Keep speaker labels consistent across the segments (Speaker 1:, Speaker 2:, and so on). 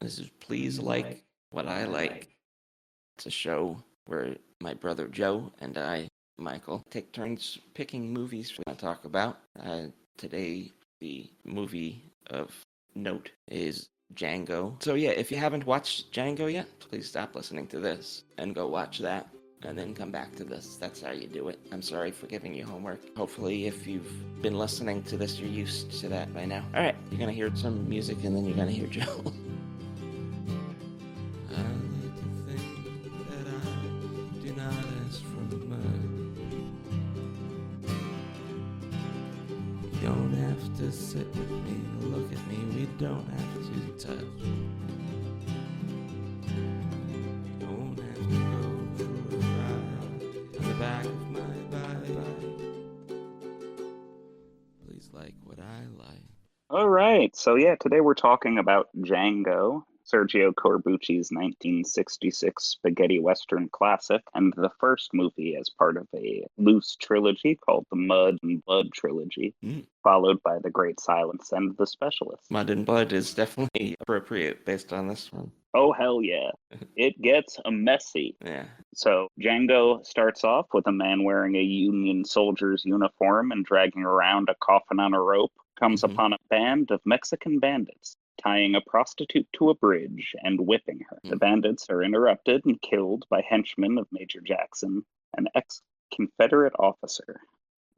Speaker 1: This is Please Like What I Like. It's a show where my brother Joe and I, Michael, take turns picking movies we want to talk about. Today, the movie of note is Django. So yeah, if you haven't watched Django yet, please stop listening to this and go watch that. And then come back to this. That's how you do it. I'm sorry for giving you homework. Hopefully, if you've been listening to this, you're used to that by now. Alright, you're gonna hear some music and then you're gonna hear Joe. I like to think that I do not ask for much. You don't have to sit with me, look at me, we don't have to touch. You don't have to go for a ride on the back of my bike. Please like what I like.
Speaker 2: All right. So yeah, today we're talking about Django, Sergio Corbucci's 1966 spaghetti western classic, and the first movie as part of a loose trilogy called the Mud and Blood trilogy, followed by The Great Silence and The Specialist.
Speaker 1: Mud and Blood is definitely appropriate based on this one.
Speaker 2: Oh, hell yeah. It gets messy.
Speaker 1: Yeah.
Speaker 2: So Django starts off with a man wearing a Union soldier's uniform and dragging around a coffin on a rope, comes upon a band of Mexican bandits, tying a prostitute to a bridge and whipping her. The bandits are interrupted and killed by henchmen of Major Jackson, an ex-Confederate officer.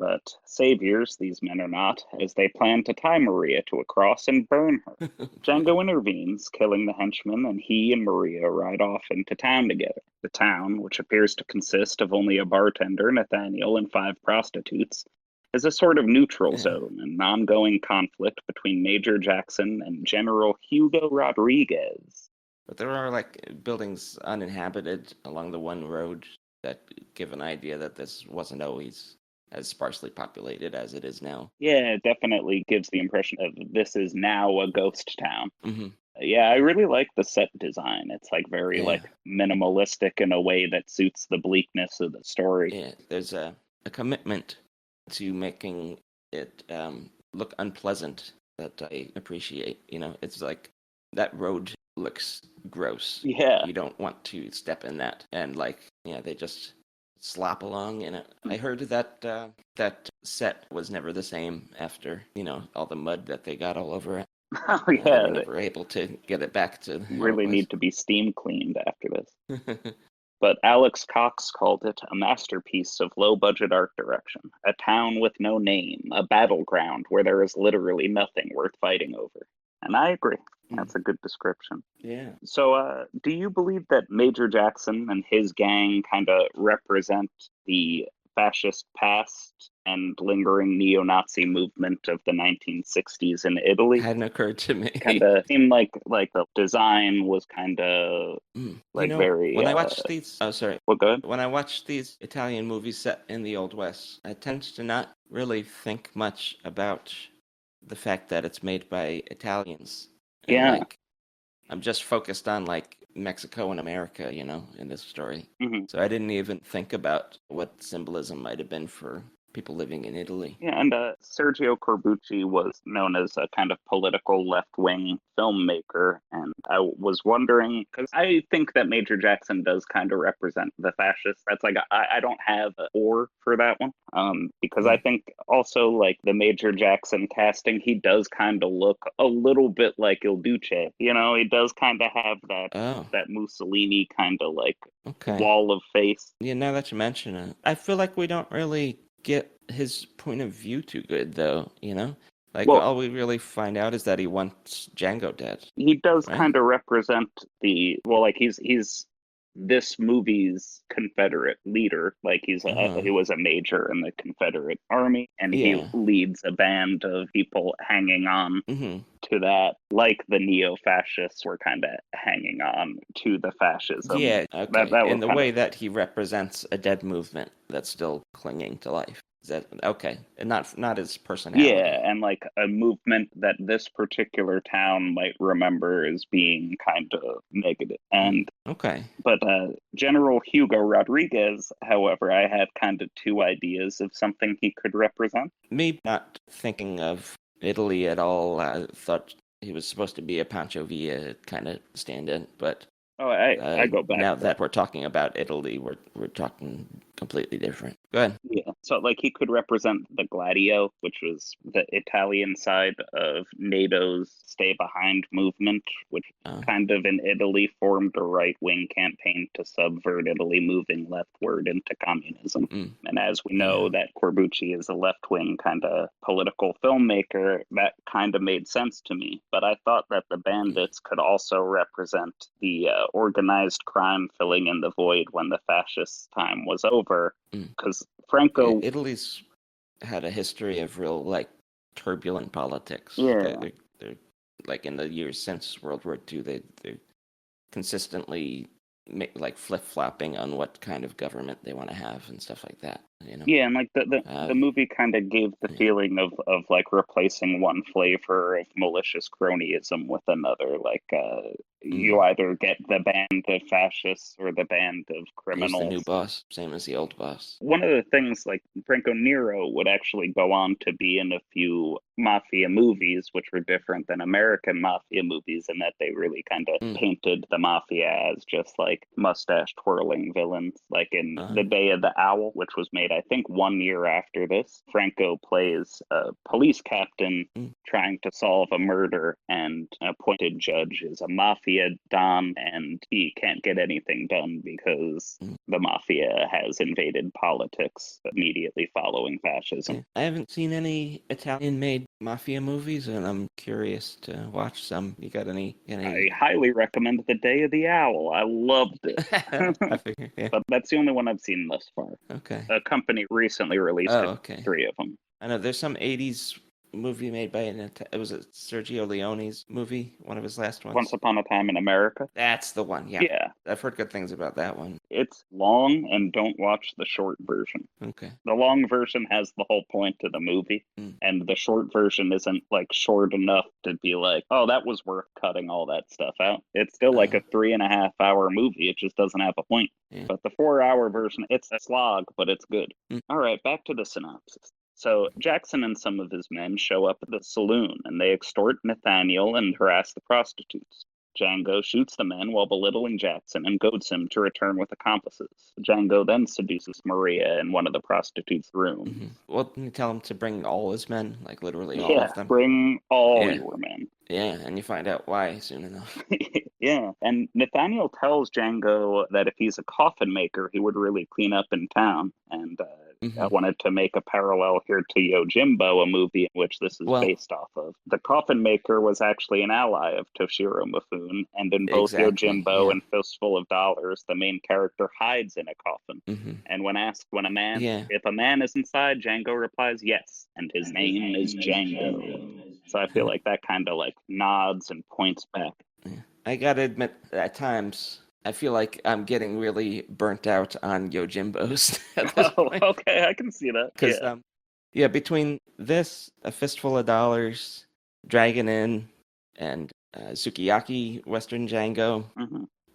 Speaker 2: But saviors these men are not, as they plan to tie Maria to a cross and burn her. Django intervenes, killing the henchmen, and he and Maria ride off into town together. The town, which appears to consist of only a bartender, Nathaniel, and 5 prostitutes, is a sort of neutral zone, an ongoing conflict between Major Jackson and General Hugo Rodriguez.
Speaker 1: But there are like buildings uninhabited along the one road that give an idea that this wasn't always as sparsely populated as it is now.
Speaker 2: Yeah, it definitely gives the impression of this is now a ghost town. Yeah, I really like the set design. It's like very like minimalistic in a way that suits the bleakness of the story.
Speaker 1: Yeah, there's a commitment to making it look unpleasant that I appreciate. You know, it's like that road looks gross.
Speaker 2: Yeah.
Speaker 1: You don't want to step in that. And like, yeah, they just slop along in it. I heard that that set was never the same after, you know, all the mud that they got all over it.
Speaker 2: Oh yeah.
Speaker 1: They were never able to get it back to
Speaker 2: really need to be steam cleaned after this. But Alex Cox called it a masterpiece of low-budget art direction, a town with no name, a battleground where there is literally nothing worth fighting over. And I agree. That's a good description.
Speaker 1: Yeah.
Speaker 2: So, do you believe that Major Jackson and his gang kind of represent the fascist past and lingering neo-Nazi movement of the 1960s in Italy?
Speaker 1: Hadn't occurred to me.
Speaker 2: Kind of seemed like the design was kind of like, you know, very.
Speaker 1: When I watch these,
Speaker 2: Well, good.
Speaker 1: When I watch these Italian movies set in the Old West, I tend to not really think much about the fact that it's made by Italians. And
Speaker 2: yeah.
Speaker 1: Like, I'm just focused on like Mexico and America, you know, in this story. So I didn't even think about what symbolism might have been for people living in Italy.
Speaker 2: Yeah, and Sergio Corbucci was known as a kind of political left-wing filmmaker, and I was wondering, because I think that Major Jackson does kind of represent the fascists. That's like, I don't have a or for that one, because I think also, like, the Major Jackson casting, he does kind of look a little bit like Il Duce. You know, he does kind of have that Mussolini kind of, like, wall of face.
Speaker 1: Yeah, now that you mention it, I feel like we don't really get his point of view too good, though, you know? Like, all we really find out is that he wants Django dead.
Speaker 2: He does kind of represent like, he's this movie's Confederate leader. Like, he was a major in the Confederate Army, and he leads a band of people hanging on to that, like the neo-fascists were kind of hanging on to the fascism.
Speaker 1: Yeah, okay. In the way that he represents a dead movement that's still clinging to life. Is that okay? And not his personality.
Speaker 2: Yeah, and like a movement that this particular town might remember as being kind of negative. And but General Hugo Rodriguez, however, I had kind of 2 ideas of something he could represent.
Speaker 1: Me not thinking of Italy at all, I thought he was supposed to be a Pancho Villa kind of stand-in, but
Speaker 2: Oh, I go back
Speaker 1: now
Speaker 2: to
Speaker 1: that we're talking about Italy, we're talking completely different. Go ahead.
Speaker 2: Yeah, so like he could represent the Gladio, which was the Italian side of NATO's Stay Behind movement, which kind of in Italy formed a right-wing campaign to subvert Italy moving leftward into communism. And as we know, that Corbucci is a left-wing kind of political filmmaker. That kind of made sense to me. But I thought that the bandits could also represent the organized crime filling in the void when the fascist time was over. Because Franco...
Speaker 1: Italy's had a history of real, like, turbulent politics.
Speaker 2: Yeah.
Speaker 1: They're like, in the years since World War II, they're consistently, like, flip-flopping on what kind of government they want to have and stuff like that, you know?
Speaker 2: Yeah, and like the movie kind of gave the feeling of like replacing one flavor of malicious cronyism with another. Like you either get the band of fascists or the band of criminals.
Speaker 1: Who's the new boss? Same as the old boss.
Speaker 2: One of the things, like Franco Nero would actually go on to be in a few mafia movies, which were different than American mafia movies in that they really kind of painted the mafia as just like mustache twirling villains. Like in The Day of the Owl, which was made, I think, 1 year after this, Franco plays a police captain trying to solve a murder, and an appointed judge is a mafia don, and he can't get anything done because the mafia has invaded politics immediately following fascism.
Speaker 1: I haven't seen any Italian-made mafia movies, and I'm curious to watch some. You got any?
Speaker 2: I highly recommend The Day of the Owl. I loved it.
Speaker 1: I figure, yeah.
Speaker 2: But that's the only one I've seen thus far.
Speaker 1: Okay.
Speaker 2: A company recently released 3 of them.
Speaker 1: I know there's some 80s movie made by it was a Sergio Leone's movie, one of his last ones.
Speaker 2: Once Upon a Time in America.
Speaker 1: That's the one. Yeah. I've heard good things about that one.
Speaker 2: It's long, and don't watch the short version.
Speaker 1: Okay.
Speaker 2: The long version has the whole point of the movie, and the short version isn't like short enough to be like, oh, that was worth cutting all that stuff out. It's still like a 3.5 hour movie. It just doesn't have a point.
Speaker 1: Yeah.
Speaker 2: But the 4 hour version, it's a slog, but it's good. All right, back to the synopsis. So Jackson and some of his men show up at the saloon, and they extort Nathaniel and harass the prostitutes. Django shoots the men while belittling Jackson and goads him to return with accomplices. Django then seduces Maria in one of the prostitutes' rooms.
Speaker 1: Well, can you tell him to bring all his men, like literally all of them?
Speaker 2: Bring all your men.
Speaker 1: Yeah, and you find out why soon enough.
Speaker 2: Yeah, and Nathaniel tells Django that if he's a coffin maker, he would really clean up in town, and I wanted to make a parallel here to Yojimbo, a movie in which this is based off of. The coffin maker was actually an ally of Toshiro Mifune, and in both Yojimbo and Fistful of Dollars, the main character hides in a coffin. And when asked if a man is inside, Django replies yes, and his name is Django. So I feel like that kind of like nods and points back.
Speaker 1: I gotta admit, at times, I feel like I'm getting really burnt out on Yojimbos at this point.
Speaker 2: Okay, I can see that.
Speaker 1: Because, between this, A Fistful of Dollars, Dragon Inn, and Sukiyaki, Western Django,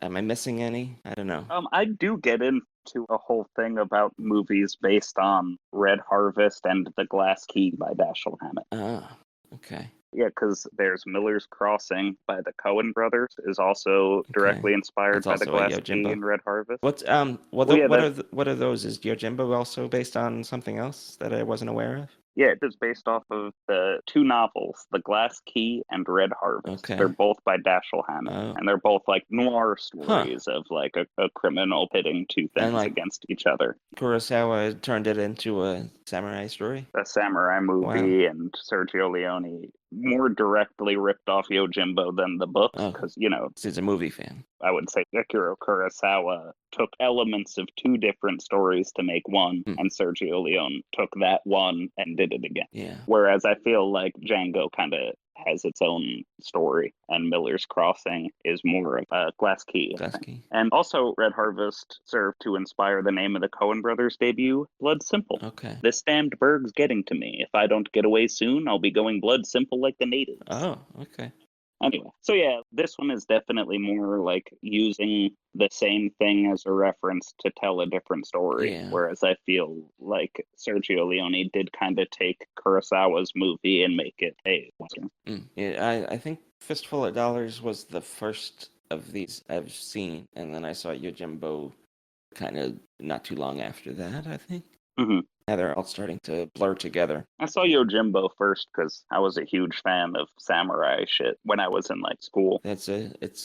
Speaker 1: am I missing any? I don't know.
Speaker 2: I do get into a whole thing about movies based on Red Harvest and The Glass Key by Dashiell Hammett.
Speaker 1: Oh, okay.
Speaker 2: Yeah, because there's Miller's Crossing by the Coen brothers is also directly inspired by The Glass Key and Red Harvest.
Speaker 1: What are those? Is Yojimbo also based on something else that I wasn't aware of?
Speaker 2: Yeah, it is based off of the 2 novels, The Glass Key and Red Harvest.
Speaker 1: Okay.
Speaker 2: They're both by Dashiell Hammett, and they're both like noir stories of like a criminal pitting 2 things against each other.
Speaker 1: Kurosawa turned it into a samurai story?
Speaker 2: A samurai movie, and Sergio Leone more directly ripped off Yojimbo than the book, because,
Speaker 1: he's a movie fan.
Speaker 2: I would say Akira Kurosawa took elements of 2 different stories to make one, and Sergio Leone took that one and did it again.
Speaker 1: Yeah.
Speaker 2: Whereas I feel like Django kind of has its own story, and Miller's Crossing is more of a Glass Key. And also, Red Harvest served to inspire the name of the Coen brothers' debut, Blood Simple.
Speaker 1: Okay.
Speaker 2: This damned burg's getting to me. If I don't get away soon, I'll be going blood simple like the natives.
Speaker 1: Oh, okay.
Speaker 2: Anyway, so yeah, this one is definitely more like using the same thing as a reference to tell a different story.
Speaker 1: Yeah.
Speaker 2: Whereas I feel like Sergio Leone did kind of take Kurosawa's movie and make it a Western.
Speaker 1: Yeah, I think Fistful of Dollars was the first of these I've seen, and then I saw Yojimbo kind of not too long after that, I think.
Speaker 2: Mm-hmm.
Speaker 1: Yeah, they're all starting to blur together.
Speaker 2: I saw Yojimbo first because I was a huge fan of samurai shit when I was in like school.
Speaker 1: It's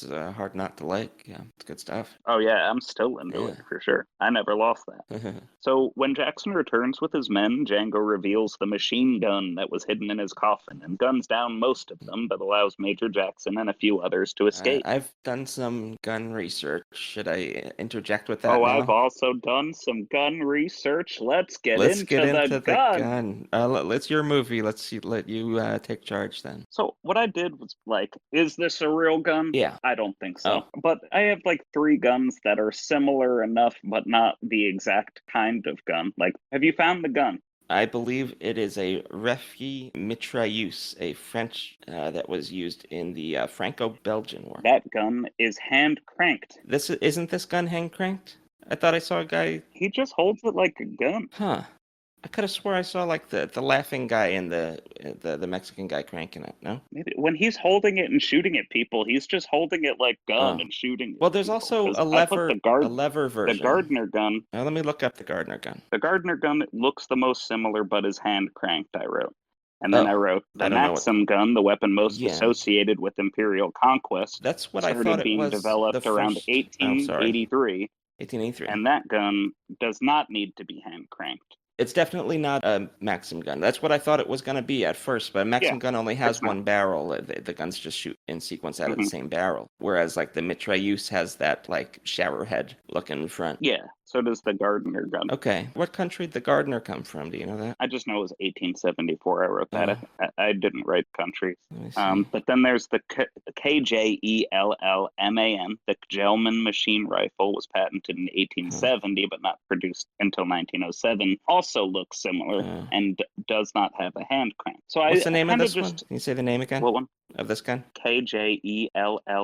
Speaker 1: hard not to like. Yeah, it's good stuff.
Speaker 2: Oh yeah, I'm still into it for sure. I never lost that. So when Jackson returns with his men, Django reveals the machine gun that was hidden in his coffin and guns down most of them, but allows Major Jackson and a few others to escape.
Speaker 1: I've done some gun research. Should I interject with that
Speaker 2: Oh,
Speaker 1: now?
Speaker 2: I've also done some gun research. Let's get
Speaker 1: Let's
Speaker 2: into
Speaker 1: get into
Speaker 2: the gun.
Speaker 1: It's your movie. Let you take charge then.
Speaker 2: So what I did was like, is this a real gun?
Speaker 1: Yeah.
Speaker 2: I don't think so.
Speaker 1: Oh.
Speaker 2: But I have like 3 guns that are similar enough, but not the exact kind of gun. Like, have you found the gun?
Speaker 1: I believe it is a Refi Mitrailleuse, a French that was used in the Franco-Belgian War.
Speaker 2: That gun is hand cranked.
Speaker 1: Isn't this gun hand cranked? I thought I saw a guy.
Speaker 2: He just holds it like a gun.
Speaker 1: Huh. I could have swore I saw like the laughing guy and the Mexican guy cranking it. No.
Speaker 2: Maybe when he's holding it and shooting at people, he's just holding it like gun and shooting.
Speaker 1: Well, there's also a lever version.
Speaker 2: The Gardner gun.
Speaker 1: Now, let me look up the Gardner gun.
Speaker 2: The Gardner gun looks the most similar, but is hand cranked. I wrote, and then I wrote the Maxim gun, the weapon most associated with Imperial conquest.
Speaker 1: That's what I thought it was.
Speaker 2: Started being developed around 1883.
Speaker 1: 1883.
Speaker 2: And that gun does not need to be hand cranked.
Speaker 1: It's definitely not a Maxim gun. That's what I thought it was going to be at first, but a Maxim gun only has one barrel. The guns just shoot in sequence out of the same barrel. Whereas, like, the Mitrailleuse has that, like, shower head look in front.
Speaker 2: Yeah, so does the Gardner gun.
Speaker 1: Okay. What country did the Gardner come from? Do you know that?
Speaker 2: I just know it was 1874. I wrote that. I didn't write countries. But then there's the KJELLMAN. The Gelman machine rifle was patented in 1870, but not produced until 1907. Also looks similar and does not have a hand crank. So
Speaker 1: what's the name of this one? Can you say the name again?
Speaker 2: What one?
Speaker 1: Of this gun?
Speaker 2: KJELLMAN.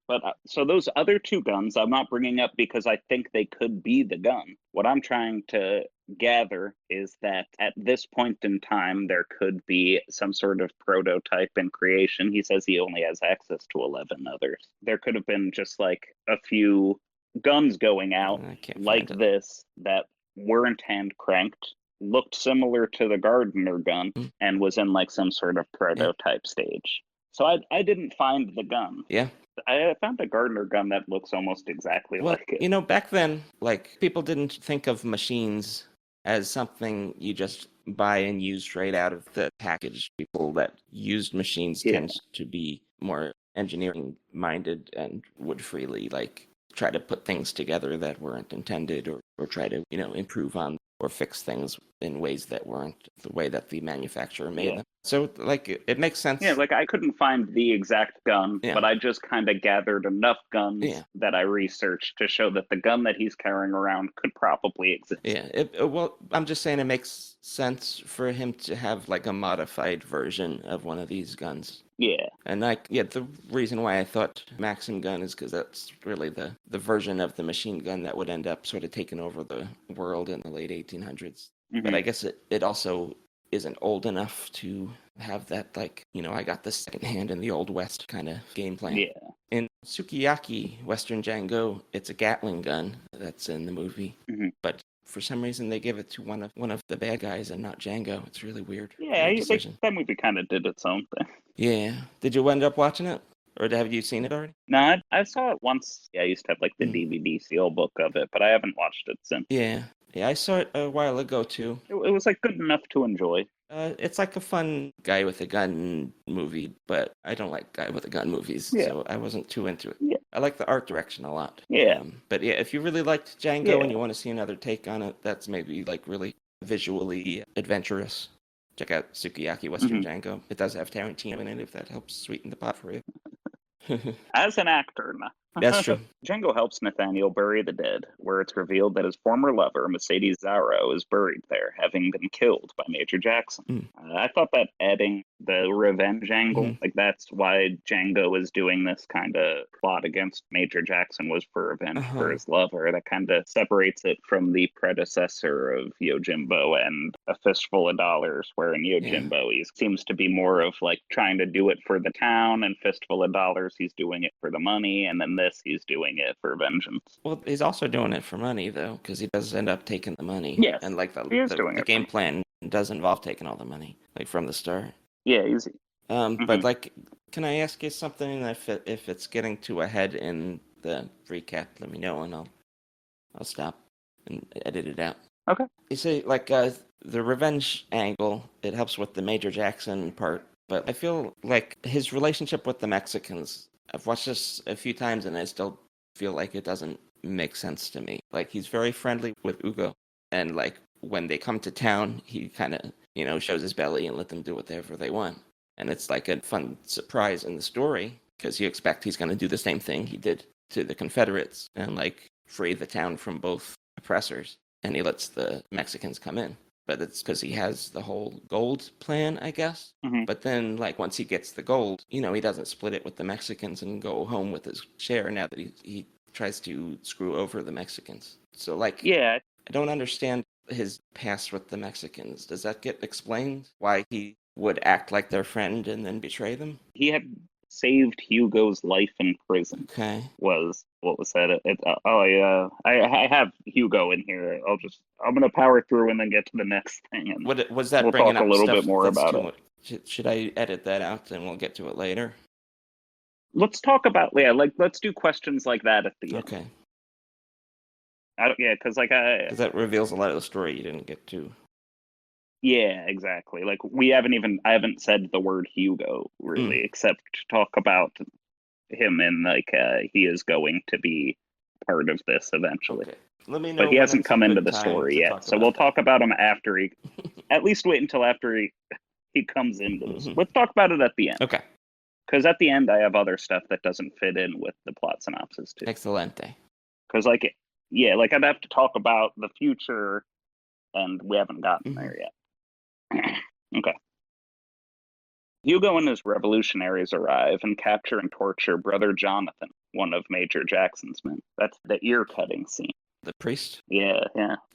Speaker 2: But so those other 2 guns I'm not bringing up because I think they could be the gun. What I'm trying to gather is that at this point in time there could be some sort of prototype in creation. He says he only has access to 11 others. There could have been just like a few guns going out like this that weren't hand cranked, looked similar to the Gardner gun, and was in like some sort of prototype stage. So I didn't find the gun.
Speaker 1: Yeah.
Speaker 2: I found a Gardner gun that looks almost exactly like it.
Speaker 1: You know, back then, like, people didn't think of machines as something you just buy and use straight out of the package. People that used machines tend to be more engineering minded and would freely, like, try to put things together that weren't intended or try to, improve on or fix things in ways that weren't the way that the manufacturer made them. So, like, it makes sense.
Speaker 2: Yeah, like, I couldn't find the exact gun, but I just kind of gathered enough guns that I researched to show that the gun that he's carrying around could probably exist.
Speaker 1: Yeah, well, I'm just saying it makes sense for him to have, like, a modified version of one of these guns.
Speaker 2: Yeah.
Speaker 1: And, the reason why I thought Maxim gun is because that's really the version of the machine gun that would end up sort of taking over the world in the late 1800s. But I guess it also isn't old enough to have that, like, I got this second hand in the Old West kind of game plan.
Speaker 2: Yeah.
Speaker 1: In Sukiyaki, Western Django, it's a Gatling gun that's in the movie. But for some reason, they give it to one of the bad guys and not Django. It's really weird.
Speaker 2: Yeah, I think that movie kind of did its own thing.
Speaker 1: Yeah. Did you end up watching it? Or have you seen it already?
Speaker 2: No, I saw it once. Yeah, I used to have, like, the DVD seal book of it, but I haven't watched it since.
Speaker 1: Yeah. Yeah, I saw it a while ago, too.
Speaker 2: It was, like, good enough to enjoy.
Speaker 1: It's like a fun guy with a gun movie, but I don't like guy with a gun movies, so I wasn't too into it.
Speaker 2: Yeah.
Speaker 1: I like the art direction a lot.
Speaker 2: Yeah.
Speaker 1: But yeah, if you really liked Django and you want to see another take on it, that's maybe like really visually adventurous. Check out Sukiyaki Western Django. It does have Tarantino in it, if that helps sweeten the pot for you.
Speaker 2: As an actor, no.
Speaker 1: That's true.
Speaker 2: Django helps Nathaniel bury the dead, where it's revealed that his former lover, Mercedes Zarro, is buried there, having been killed by Major Jackson. I thought that adding the revenge angle.
Speaker 1: Mhm.
Speaker 2: Like that's why Django is doing this kind of plot against Major Jackson, was for revenge for
Speaker 1: Uh-huh.
Speaker 2: his lover. That kind of separates it from the predecessor of Yojimbo and A Fistful of Dollars, where in
Speaker 1: Yeah.
Speaker 2: Yojimbo he seems to be more of like trying to do it for the town, and Fistful of Dollars he's doing it for the money, and then this he's doing it for vengeance.
Speaker 1: Well, he's also doing it for money, though, because he does end up taking the money.
Speaker 2: Yes,
Speaker 1: And, like,
Speaker 2: he is
Speaker 1: the,
Speaker 2: doing
Speaker 1: the
Speaker 2: it for
Speaker 1: game
Speaker 2: money.
Speaker 1: plan does involve taking all the money, like, from the start.
Speaker 2: Yeah, easy.
Speaker 1: But, like, can I ask you something? If it's getting too ahead in the recap, let me know, and I'll stop and edit it out.
Speaker 2: Okay.
Speaker 1: You see, like, the revenge angle, it helps with the Major Jackson part, but I feel like his relationship with the Mexicans, I've watched this a few times and I still feel like it doesn't make sense to me. Like, he's very friendly with Hugo, and, like, when they come to town, he kind of, shows his belly and let them do whatever they want. And it's like a fun surprise in the story, because you expect he's going to do the same thing he did to the Confederates and, like, free the town from both oppressors. And he lets the Mexicans come in. But it's because he has the whole gold plan, I guess.
Speaker 2: Mm-hmm.
Speaker 1: But then, like, once he gets the gold, he doesn't split it with the Mexicans and go home with his share now that he tries to screw over the Mexicans. So, like,
Speaker 2: Yeah,
Speaker 1: I don't understand his past with the Mexicans. Does that get explained? Why he would act like their friend and then betray them?
Speaker 2: he had saved Hugo's life in prison.
Speaker 1: Okay.
Speaker 2: Was what was that? I have Hugo in here. I'm gonna power through and then get to the next thing, and
Speaker 1: What was that
Speaker 2: we'll
Speaker 1: bringing
Speaker 2: talk a
Speaker 1: up
Speaker 2: little bit
Speaker 1: stuff
Speaker 2: more
Speaker 1: that's
Speaker 2: about
Speaker 1: too
Speaker 2: it.
Speaker 1: much? Should I edit that out and we'll get to it later?
Speaker 2: Let's talk about let's do questions like that at the end.
Speaker 1: Okay.
Speaker 2: Because
Speaker 1: Because that reveals a lot of the story you didn't get to.
Speaker 2: yeah, exactly. Like I haven't said the word Hugo really, except to talk about him and he is going to be part of this eventually.
Speaker 1: Okay. Let me know
Speaker 2: But he
Speaker 1: when
Speaker 2: hasn't
Speaker 1: it's a
Speaker 2: come into
Speaker 1: good
Speaker 2: the
Speaker 1: time
Speaker 2: story
Speaker 1: to
Speaker 2: yet.
Speaker 1: talk
Speaker 2: So
Speaker 1: about
Speaker 2: we'll
Speaker 1: that.
Speaker 2: talk about him after he at least wait until after he comes into this. Let's talk about it at the end.
Speaker 1: Okay.
Speaker 2: Because at the end I have other stuff that doesn't fit in with the plot synopsis too.
Speaker 1: Excelente.
Speaker 2: Because I'd have to talk about the future, and we haven't gotten there yet. Okay. Hugo and his revolutionaries arrive and capture and torture Brother Jonathan, one of Major Jackson's men. That's the ear cutting scene.
Speaker 1: The priest?
Speaker 2: Yeah.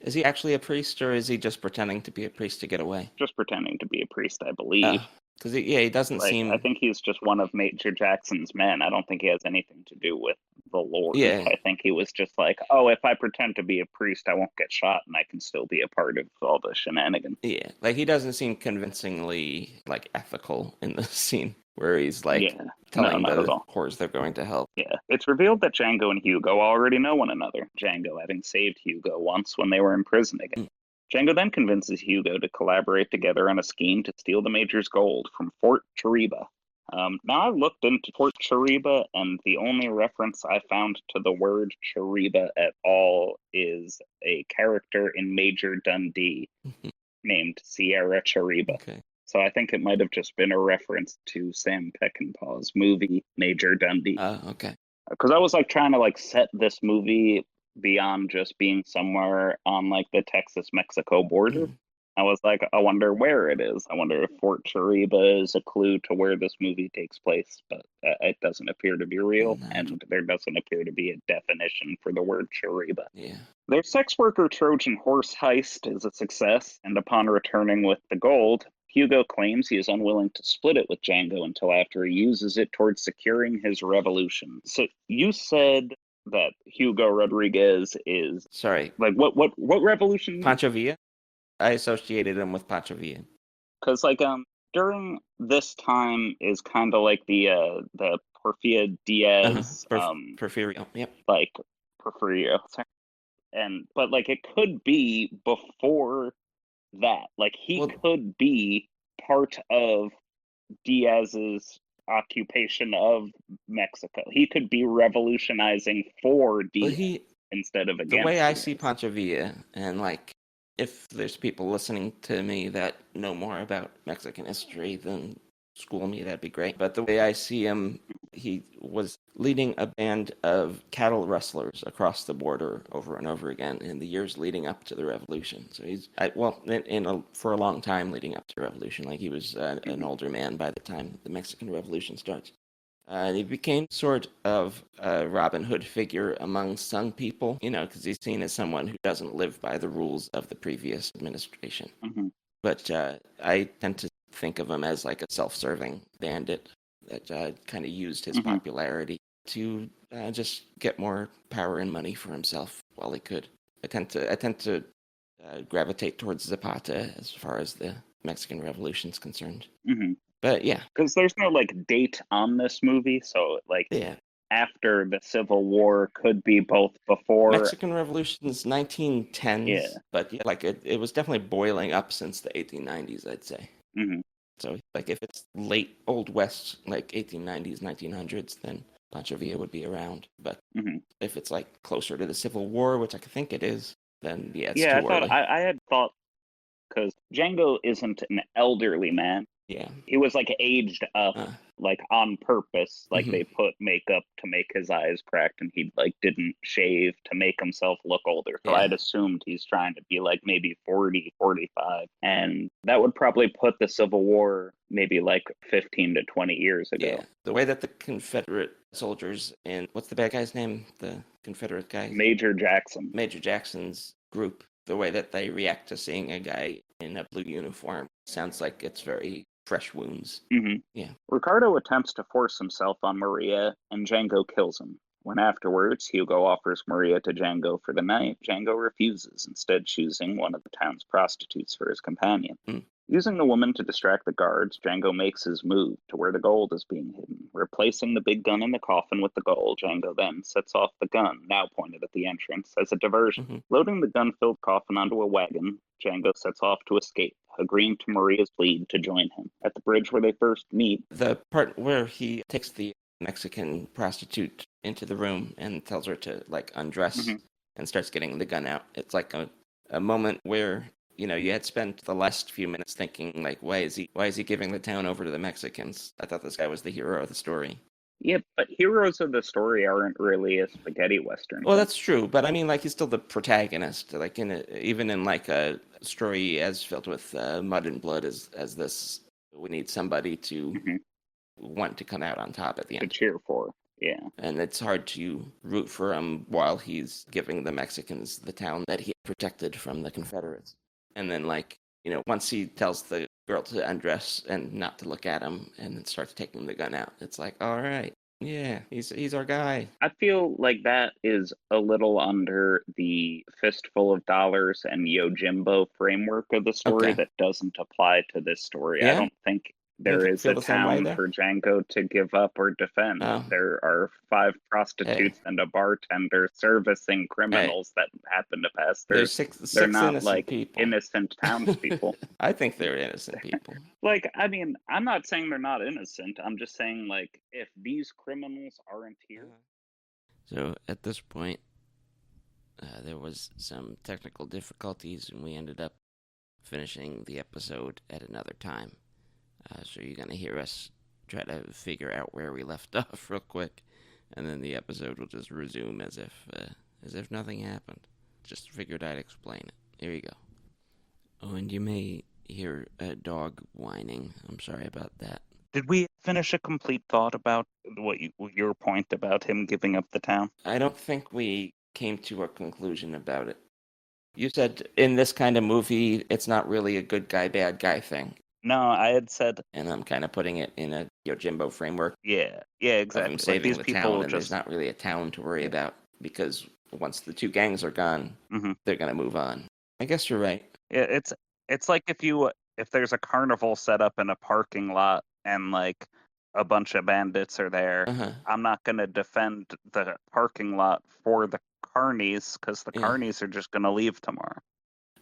Speaker 1: Is he actually a priest, or is he just pretending to be a priest to get away?
Speaker 2: Just pretending to be a priest, I believe.
Speaker 1: Because he doesn't seem.
Speaker 2: I think he's just one of Major Jackson's men. I don't think he has anything to do with the Lord.
Speaker 1: Yeah.
Speaker 2: I think he was just like, oh, if I pretend to be a priest, I won't get shot, and I can still be a part of all the shenanigans.
Speaker 1: Yeah, like he doesn't seem convincingly like ethical in the scene where he's like telling
Speaker 2: not
Speaker 1: the
Speaker 2: at all.
Speaker 1: whores they're going to help.
Speaker 2: Yeah, it's revealed that Django and Hugo already know one another. Django having saved Hugo once when they were in prison again. Django then convinces Hugo to collaborate together on a scheme to steal the Major's gold from Fort Chiriba. Now I looked into Fort Chiriba, and the only reference I found to the word Chiriba at all is a character in Major Dundee named Sierra Chiriba.
Speaker 1: Okay.
Speaker 2: So I think it might have just been a reference to Sam Peckinpah's movie Major Dundee.
Speaker 1: Okay.
Speaker 2: Because I was like trying to like set this movie beyond just being somewhere on like the Texas-Mexico border. I was like, I wonder where it is. I wonder if Fort Chiriba is a clue to where this movie takes place, but it doesn't appear to be real, and there doesn't appear to be a definition for the word Chiriba.
Speaker 1: Yeah.
Speaker 2: Their sex worker Trojan horse heist is a success, and upon returning with the gold, Hugo claims he is unwilling to split it with Django until after he uses it towards securing his revolution. So you said that Hugo Rodriguez is
Speaker 1: Sorry.
Speaker 2: like what revolution?
Speaker 1: Pancho Villa? I associated him with Pancho Villa.
Speaker 2: Because during this time is kind of like the Porfirio Diaz
Speaker 1: Porfirio. Yep.
Speaker 2: like Porfirio, but like it could be before that. Like he could be part of Diaz's occupation of Mexico. He could be revolutionizing for Diaz instead of against.
Speaker 1: The way
Speaker 2: Diaz.
Speaker 1: I see Pancho Villa, and like if there's people listening to me that know more about Mexican history than school me, that'd be great. But the way I see him, he was leading a band of cattle rustlers across the border over and over again in the years leading up to the revolution. So for a long time leading up to the revolution, like he was an older man by the time the Mexican Revolution starts. He became sort of a Robin Hood figure among some people, because he's seen as someone who doesn't live by the rules of the previous administration.
Speaker 2: Mm-hmm.
Speaker 1: But I tend to think of him as like a self-serving bandit that kind of used his popularity to just get more power and money for himself while he could. I tend to gravitate towards Zapata as far as the Mexican Revolution is concerned.
Speaker 2: Mm-hmm.
Speaker 1: But yeah,
Speaker 2: because there's no date on this movie, so after the Civil War could be both before.
Speaker 1: Mexican Revolution's 1910s,
Speaker 2: yeah.
Speaker 1: But it was definitely boiling up since the 1890s, I'd say.
Speaker 2: Mm-hmm.
Speaker 1: So if it's late Old West, like 1890s, 1900s, then Pancho Villa would be around. But if it's closer to the Civil War, which I think it is, then it's too early.
Speaker 2: I had thought, because Django isn't an elderly man.
Speaker 1: Yeah.
Speaker 2: He was aged up on purpose. They put makeup to make his eyes cracked, and he didn't shave to make himself look older. So I'd assumed he's trying to be maybe 40, 45. And that would probably put the Civil War maybe 15 to 20 years ago.
Speaker 1: Yeah. The way that the Confederate soldiers what's the bad guy's name? The Confederate guy?
Speaker 2: Major Jackson.
Speaker 1: Major Jackson's group. The way that they react to seeing a guy in a blue uniform sounds like it's very fresh wounds.
Speaker 2: Mm-hmm.
Speaker 1: Yeah.
Speaker 2: Ricardo attempts to force himself on Maria, and Django kills him. When afterwards, Hugo offers Maria to Django for the night, Django refuses, instead choosing one of the town's prostitutes for his companion. Using the woman to distract the guards, Django makes his move to where the gold is being hidden. Replacing the big gun in the coffin with the gold, Django then sets off the gun, now pointed at the entrance, as a diversion. Loading the gun-filled coffin onto a wagon, Django sets off to escape, agreeing to Maria's plead to join him. At the bridge where they first meet,
Speaker 1: the part where he takes the Mexican prostitute into the room and tells her to undress and starts getting the gun out. It's a moment where you had spent the last few minutes thinking why is he giving the town over to the Mexicans? I thought this guy was the hero of the story.
Speaker 2: Yeah, but heroes of the story aren't really a spaghetti western.
Speaker 1: Well, that's true, but I mean, he's still the protagonist. Even in a story as filled with mud and blood as this, we need somebody to want to come out on top at the end.
Speaker 2: To cheer for, yeah.
Speaker 1: And it's hard to root for him while he's giving the Mexicans the town that he protected from the Confederates. And then, once he tells the girl to undress and not to look at him and then starts taking the gun out, it's all right, yeah, he's our guy.
Speaker 2: I feel like that is a little under the fistful of dollars and Yojimbo framework of the story that doesn't apply to this story.
Speaker 1: Yeah?
Speaker 2: I don't think there is a town for Django to give up or defend.
Speaker 1: Oh.
Speaker 2: There are 5 prostitutes and a bartender servicing criminals that happen to pass.
Speaker 1: There's six
Speaker 2: they're not
Speaker 1: innocent people.
Speaker 2: Innocent townspeople.
Speaker 1: I think they're innocent people.
Speaker 2: I mean, I'm not saying they're not innocent. I'm just saying, if these criminals aren't here.
Speaker 1: So at this point, there was some technical difficulties, and we ended up finishing the episode at another time. So you're going to hear us try to figure out where we left off real quick, and then the episode will just resume as if nothing happened. Just figured I'd explain it. Here you go. Oh, and you may hear a dog whining. I'm sorry about that.
Speaker 2: Did we finish a complete thought about your point about him giving up the town?
Speaker 1: I don't think we came to a conclusion about it. You said in this kind of movie, it's not really a good guy, bad guy thing.
Speaker 2: No, I had said...
Speaker 1: And I'm kind of putting it in a Yojimbo framework.
Speaker 2: Yeah, exactly.
Speaker 1: Of saving the town, and there's not really a town to worry about, because once the 2 gangs are gone, they're going to move on. I guess you're right.
Speaker 2: Yeah, it's like if there's a carnival set up in a parking lot and a bunch of bandits are there, I'm not going to defend the parking lot for the carnies, because the carnies are just going to leave tomorrow.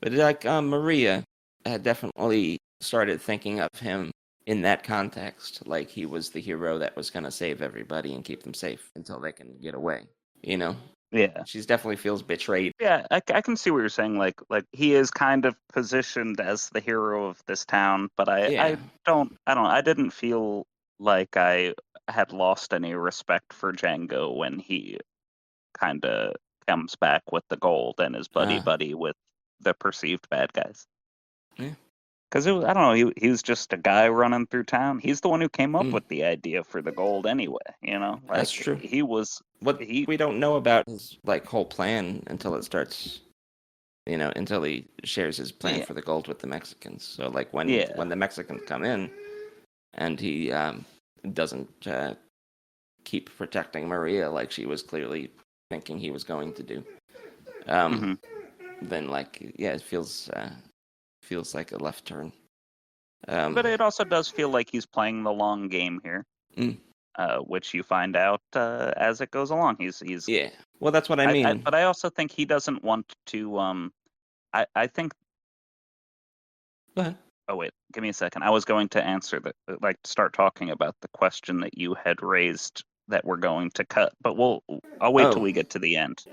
Speaker 1: But Maria had definitely started thinking of him in that context, like he was the hero that was going to save everybody and keep them safe until they can get away,
Speaker 2: Yeah.
Speaker 1: She definitely feels betrayed.
Speaker 2: Yeah, I can see what you're saying. Like he is kind of positioned as the hero of this town, but
Speaker 1: Yeah.
Speaker 2: I didn't feel like I had lost any respect for Django when he kind of comes back with the gold and is buddy
Speaker 1: Uh,
Speaker 2: buddy with the perceived bad guys.
Speaker 1: yeah.
Speaker 2: Because I don't know, he was just a guy running through town. He's the one who came up
Speaker 1: Mm,
Speaker 2: with the idea for the gold anyway.
Speaker 1: that's
Speaker 2: Like
Speaker 1: true.
Speaker 2: he was
Speaker 1: What
Speaker 2: he.
Speaker 1: we don't know about his like whole plan until it starts, until he shares his plan
Speaker 2: Yeah,
Speaker 1: for the gold with the Mexicans. So like
Speaker 2: yeah,
Speaker 1: when the Mexicans come in and he doesn't keep protecting Maria like she was clearly thinking he was going to do, um,
Speaker 2: hmm
Speaker 1: then like yeah, it feels like a left turn.
Speaker 2: But
Speaker 1: Um,
Speaker 2: it also does feel like he's playing the long game here,
Speaker 1: mm,
Speaker 2: which you find out as it goes along. He's.
Speaker 1: yeah. Well, that's what I mean.
Speaker 2: But I also think he doesn't want to. I think.
Speaker 1: Go ahead.
Speaker 2: Oh wait, give me a second. I was going to answer like start talking about the question that you had raised that we're going to cut, but I'll wait till
Speaker 1: Oh,
Speaker 2: we get to the end.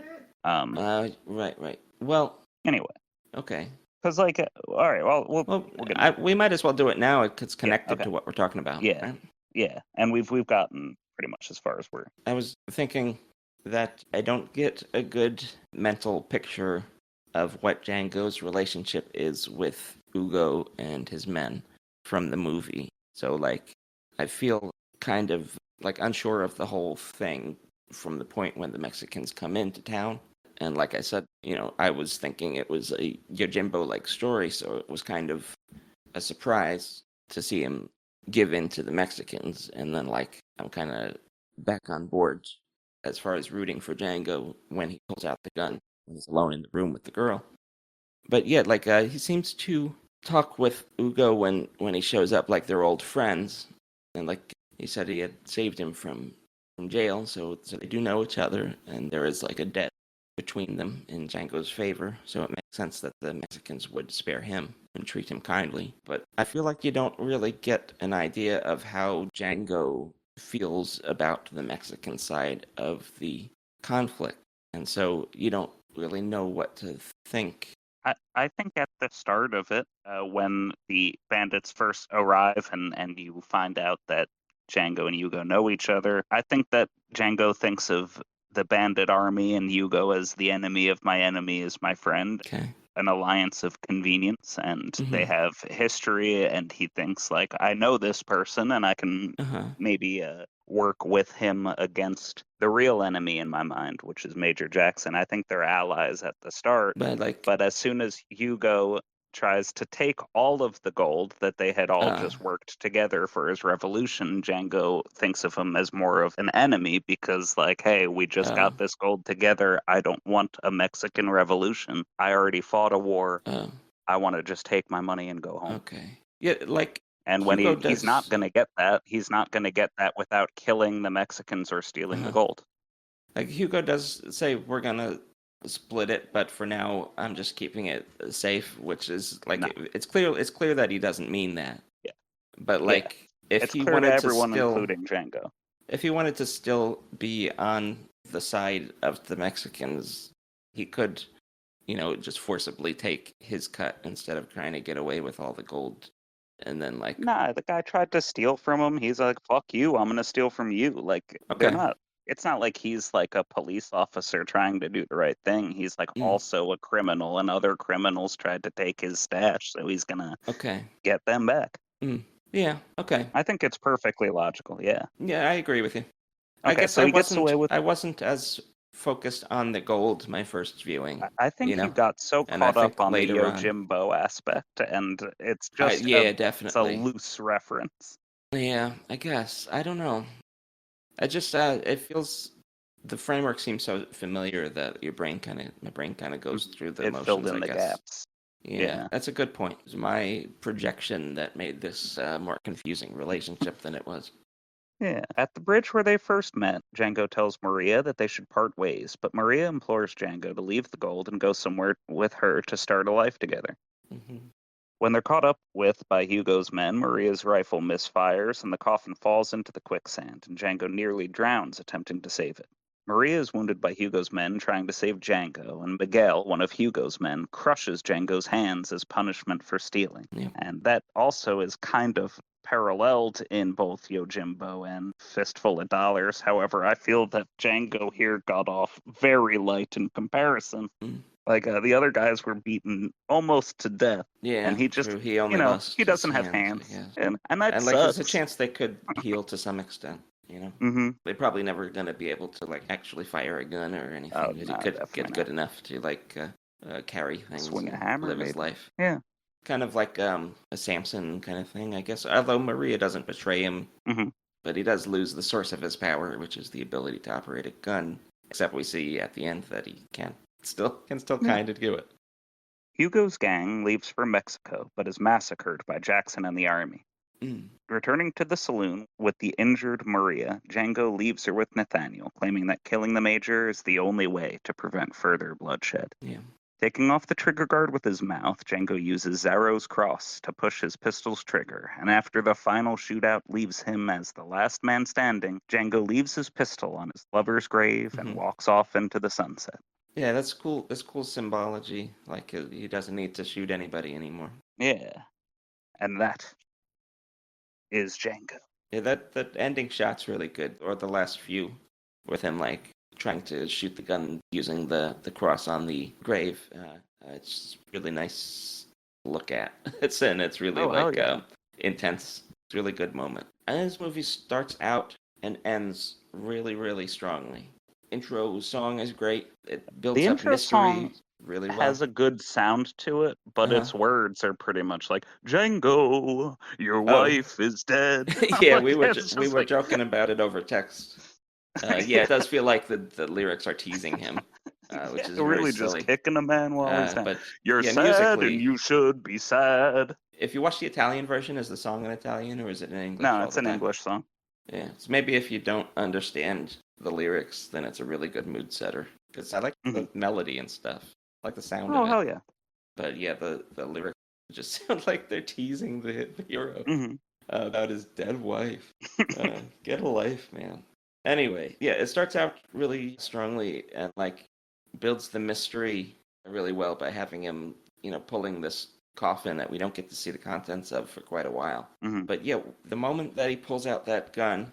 Speaker 1: right. Well,
Speaker 2: Anyway,
Speaker 1: okay.
Speaker 2: because like, all right, well,
Speaker 1: Well,
Speaker 2: we'll get into it.
Speaker 1: we might as well do it now. It's
Speaker 2: Yeah,
Speaker 1: connected
Speaker 2: okay,
Speaker 1: to what we're talking about,
Speaker 2: yeah,
Speaker 1: right?
Speaker 2: yeah, and we've gotten pretty much as far as we're.
Speaker 1: I was thinking that I don't get a good mental picture of what Django's relationship is with Ugo and his men from the movie. So, like, I feel kind of like unsure of the whole thing from the point when the Mexicans come into town. And like I said, I was thinking it was a Yojimbo like story, so it was kind of a surprise to see him give in to the Mexicans. And then, like, I'm kind of back on board as far as rooting for Django when he pulls out the gun when he's alone in the room with the girl. But yeah, like he seems to talk with Ugo when he shows up like they're old friends, and like he said he had saved him from jail, so they do know each other, and there is like a debt between them in Django's favor. So it makes sense that the Mexicans would spare him and treat him kindly. But I feel like you don't really get an idea of how Django feels about the Mexican side of the conflict, and so you don't really know what to think.
Speaker 2: I think at the start of it, when the bandits first arrive and you find out that Django and Yugo know each other, I think that Django thinks of the bandit army and Yugo as the enemy of my enemy is my friend,
Speaker 1: Okay.
Speaker 2: an alliance of convenience, and they
Speaker 1: Mm-hmm.
Speaker 2: have history, and he thinks like I know this person and I can
Speaker 1: Uh-huh.
Speaker 2: maybe work with him against the real enemy in my mind, which is Major Jackson. I think they're allies at the start,
Speaker 1: But like
Speaker 2: but as soon as Hugo tries to take all of the gold that they had all
Speaker 1: uh
Speaker 2: just worked together for his revolution, Django thinks of him as more of an enemy because, like, hey, we just
Speaker 1: uh
Speaker 2: got this gold together. I don't want a Mexican revolution. I already fought a war.
Speaker 1: uh
Speaker 2: I want to just take my money and go home.
Speaker 1: okay. Yeah, like
Speaker 2: And when
Speaker 1: Hugo
Speaker 2: he's not
Speaker 1: does
Speaker 2: going to get that, he's not going to get that without killing the Mexicans or stealing the
Speaker 1: uh
Speaker 2: gold.
Speaker 1: like Hugo does say we're gonna split it, but for now I'm just keeping it safe, which is like
Speaker 2: No,
Speaker 1: it's clear that he doesn't mean that.
Speaker 2: yeah,
Speaker 1: But
Speaker 2: yeah.
Speaker 1: like if
Speaker 2: It's
Speaker 1: he
Speaker 2: clear to
Speaker 1: wanted to
Speaker 2: everyone,
Speaker 1: still
Speaker 2: including Django.
Speaker 1: if he wanted to still be on the side of the Mexicans, he could, just forcibly take his cut instead of trying to get away with all the gold. And then like,
Speaker 2: Nah, the guy tried to steal from him. He's like, "Fuck you! I'm gonna steal from you." Like they're
Speaker 1: okay,
Speaker 2: not. It's not like he's like a police officer trying to do the right thing. He's like
Speaker 1: mm,
Speaker 2: also a criminal, and other criminals tried to take his stash, so he's gonna
Speaker 1: okay,
Speaker 2: get them back.
Speaker 1: yeah, okay,
Speaker 2: I think it's perfectly logical. Yeah.
Speaker 1: yeah, I agree with you. I
Speaker 2: Okay,
Speaker 1: guess
Speaker 2: so he gets away with.
Speaker 1: I wasn't as focused on the gold my first viewing,
Speaker 2: I think you got so
Speaker 1: and I
Speaker 2: caught
Speaker 1: think
Speaker 2: up on the
Speaker 1: later on,
Speaker 2: Yojimbo aspect, and it's just
Speaker 1: yeah,
Speaker 2: it's a
Speaker 1: definitely,
Speaker 2: loose reference.
Speaker 1: yeah, I guess I don't know. I just it feels the framework seems so familiar that my brain kind of goes through the
Speaker 2: It filled
Speaker 1: motions,
Speaker 2: in
Speaker 1: I
Speaker 2: the
Speaker 1: guess.
Speaker 2: gaps.
Speaker 1: Yeah,
Speaker 2: Yeah.
Speaker 1: that's a good point. It was my projection that made this more confusing relationship than it was.
Speaker 2: Yeah, at the bridge where they first met, Django tells Maria that they should part ways, but Maria implores Django to leave the gold and go somewhere with her to start a life together.
Speaker 1: Hmm.
Speaker 2: When they're caught up with by Hugo's men, Maria's rifle misfires and the coffin falls into the quicksand, and Django nearly drowns attempting to save it. Maria is wounded by Hugo's men trying to save Django, and Miguel, one of Hugo's men, crushes Django's hands as punishment for stealing.
Speaker 1: Yeah.
Speaker 2: And that also is kind of paralleled in both Yojimbo and Fistful of Dollars. However, I feel that Django here got off very light in comparison.
Speaker 1: Mm.
Speaker 2: Like, the other guys were beaten almost to death.
Speaker 1: Yeah,
Speaker 2: And he just,
Speaker 1: true. He only lost
Speaker 2: he
Speaker 1: his
Speaker 2: doesn't have
Speaker 1: hands,
Speaker 2: hands.
Speaker 1: I guess.
Speaker 2: And that
Speaker 1: And like, there's a
Speaker 2: sucks.
Speaker 1: chance they could heal to some extent.
Speaker 2: Mm-hmm.
Speaker 1: They're probably never gonna be able to like actually fire a gun or anything.
Speaker 2: Oh,
Speaker 1: Because
Speaker 2: no,
Speaker 1: he could
Speaker 2: definitely
Speaker 1: get
Speaker 2: not.
Speaker 1: good enough to like carry things
Speaker 2: Swing a
Speaker 1: and
Speaker 2: hammer,
Speaker 1: live his
Speaker 2: maybe.
Speaker 1: life.
Speaker 2: Yeah.
Speaker 1: Kind of like a Samson kind of thing, I guess. Although Maria doesn't betray him,
Speaker 2: Mm-hmm.
Speaker 1: but he does lose the source of his power, which is the ability to operate a gun. Except we see at the end that he can still kind of do it.
Speaker 2: Hugo's gang leaves for Mexico, but is massacred by Jackson and the army.
Speaker 1: Mm.
Speaker 2: Returning to the saloon with the injured Maria, Django leaves her with Nathaniel, claiming that killing the Major is the only way to prevent further bloodshed.
Speaker 1: Yeah.
Speaker 2: Taking off the trigger guard with his mouth, Django uses Zaro's cross to push his pistol's trigger, and after the final shootout leaves him as the last man standing, Django leaves his pistol on his lover's grave and walks off into the sunset.
Speaker 1: Yeah, that's cool. That's cool symbology. Like he doesn't need to shoot anybody anymore.
Speaker 2: Yeah. And that is Django.
Speaker 1: Yeah, that ending shot's really good. Or the last few, with him like trying to shoot the gun using the cross on the grave. It's really nice to look at. It's really intense. It's a really good moment. And this movie starts out and ends really, really strongly. Intro song is great. It builds
Speaker 2: The
Speaker 1: up
Speaker 2: intro
Speaker 1: mystery
Speaker 2: song
Speaker 1: really well.
Speaker 2: has a good sound to it, but its words are pretty much like, Django, your wife is dead.
Speaker 1: Yeah,
Speaker 2: Like,
Speaker 1: we were joking about it over text. Yeah, it does feel like the lyrics are teasing him, which is
Speaker 2: really
Speaker 1: very silly.
Speaker 2: just kicking a man while he's down.
Speaker 1: But
Speaker 2: You're sad
Speaker 1: musically,
Speaker 2: and you should be sad.
Speaker 1: If you watch the Italian version, is the song in Italian or is it in English?
Speaker 2: No, it's an English song.
Speaker 1: Yeah, so maybe if you don't understand the lyrics, then it's a really good mood setter. Because I like the melody and stuff, I like the sound of it.
Speaker 2: Oh, hell yeah.
Speaker 1: But yeah, the lyrics just sound like they're teasing the hero about his dead wife. Get a life, man. Anyway, yeah, it starts out really strongly and like builds the mystery really well by having him, pulling this coffin that we don't get to see the contents of for quite a while. But yeah, the moment that he pulls out that gun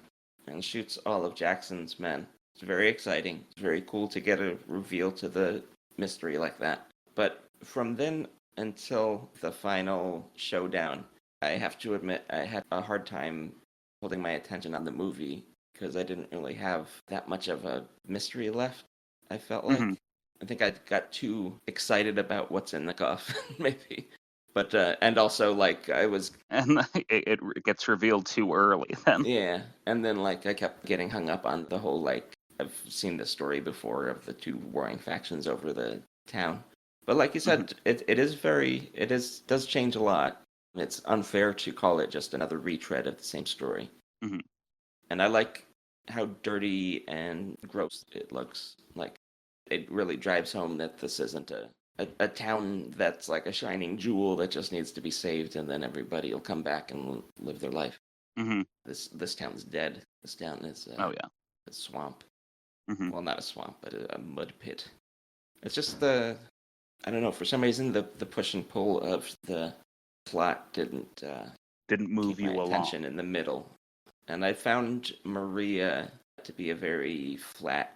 Speaker 1: and shoots all of Jackson's men, it's very exciting. It's very cool to get a reveal to the mystery like that. But from then until the final showdown, I have to admit I had a hard time holding my attention on the movie because I didn't really have that much of a mystery left, I felt like. I think I got too excited about what's in the coffin, maybe. But, and also, like, I was...
Speaker 2: And it gets revealed too early, then.
Speaker 1: Yeah, and then, like, I kept getting hung up on the whole, like, I've seen this story before of the two warring factions over the town. But like you said, it does change a lot. It's unfair to call it just another retread of the same story. And I like how dirty and gross it looks. Like, it really drives home that this isn't a town that's like a shining jewel that just needs to be saved, and then everybody will come back and live their life. This town's dead. This town is a swamp. Well, not a swamp, but a mud pit. It's just I don't know, for some reason the push and pull of the plot didn't
Speaker 2: move you along.
Speaker 1: Attention in the middle. And I found Maria to be a very flat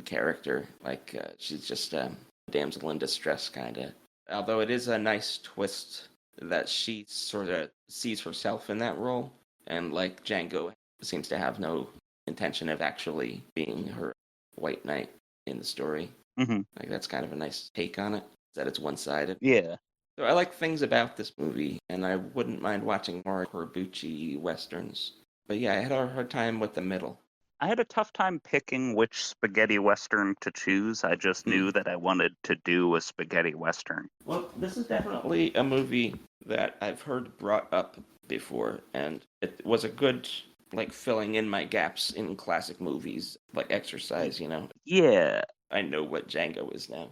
Speaker 1: character. Like, she's just a damsel in distress, kind of. Although it is a nice twist that she sort of sees herself in that role. And, like, Django seems to have no intention of actually being her white knight in the story. Like, that's kind of a nice take on it, that it's one-sided.
Speaker 2: Yeah.
Speaker 1: So I like things about this movie, and I wouldn't mind watching more Corbucci westerns. But yeah, I had a hard time with the middle.
Speaker 2: I had a tough time picking which spaghetti western to choose. I just knew that I wanted to do a spaghetti western.
Speaker 1: Well, this is definitely a movie that I've heard brought up before, and it was a good, like, filling in my gaps in classic movies, like Exercise,
Speaker 2: Yeah.
Speaker 1: I know what Django is now.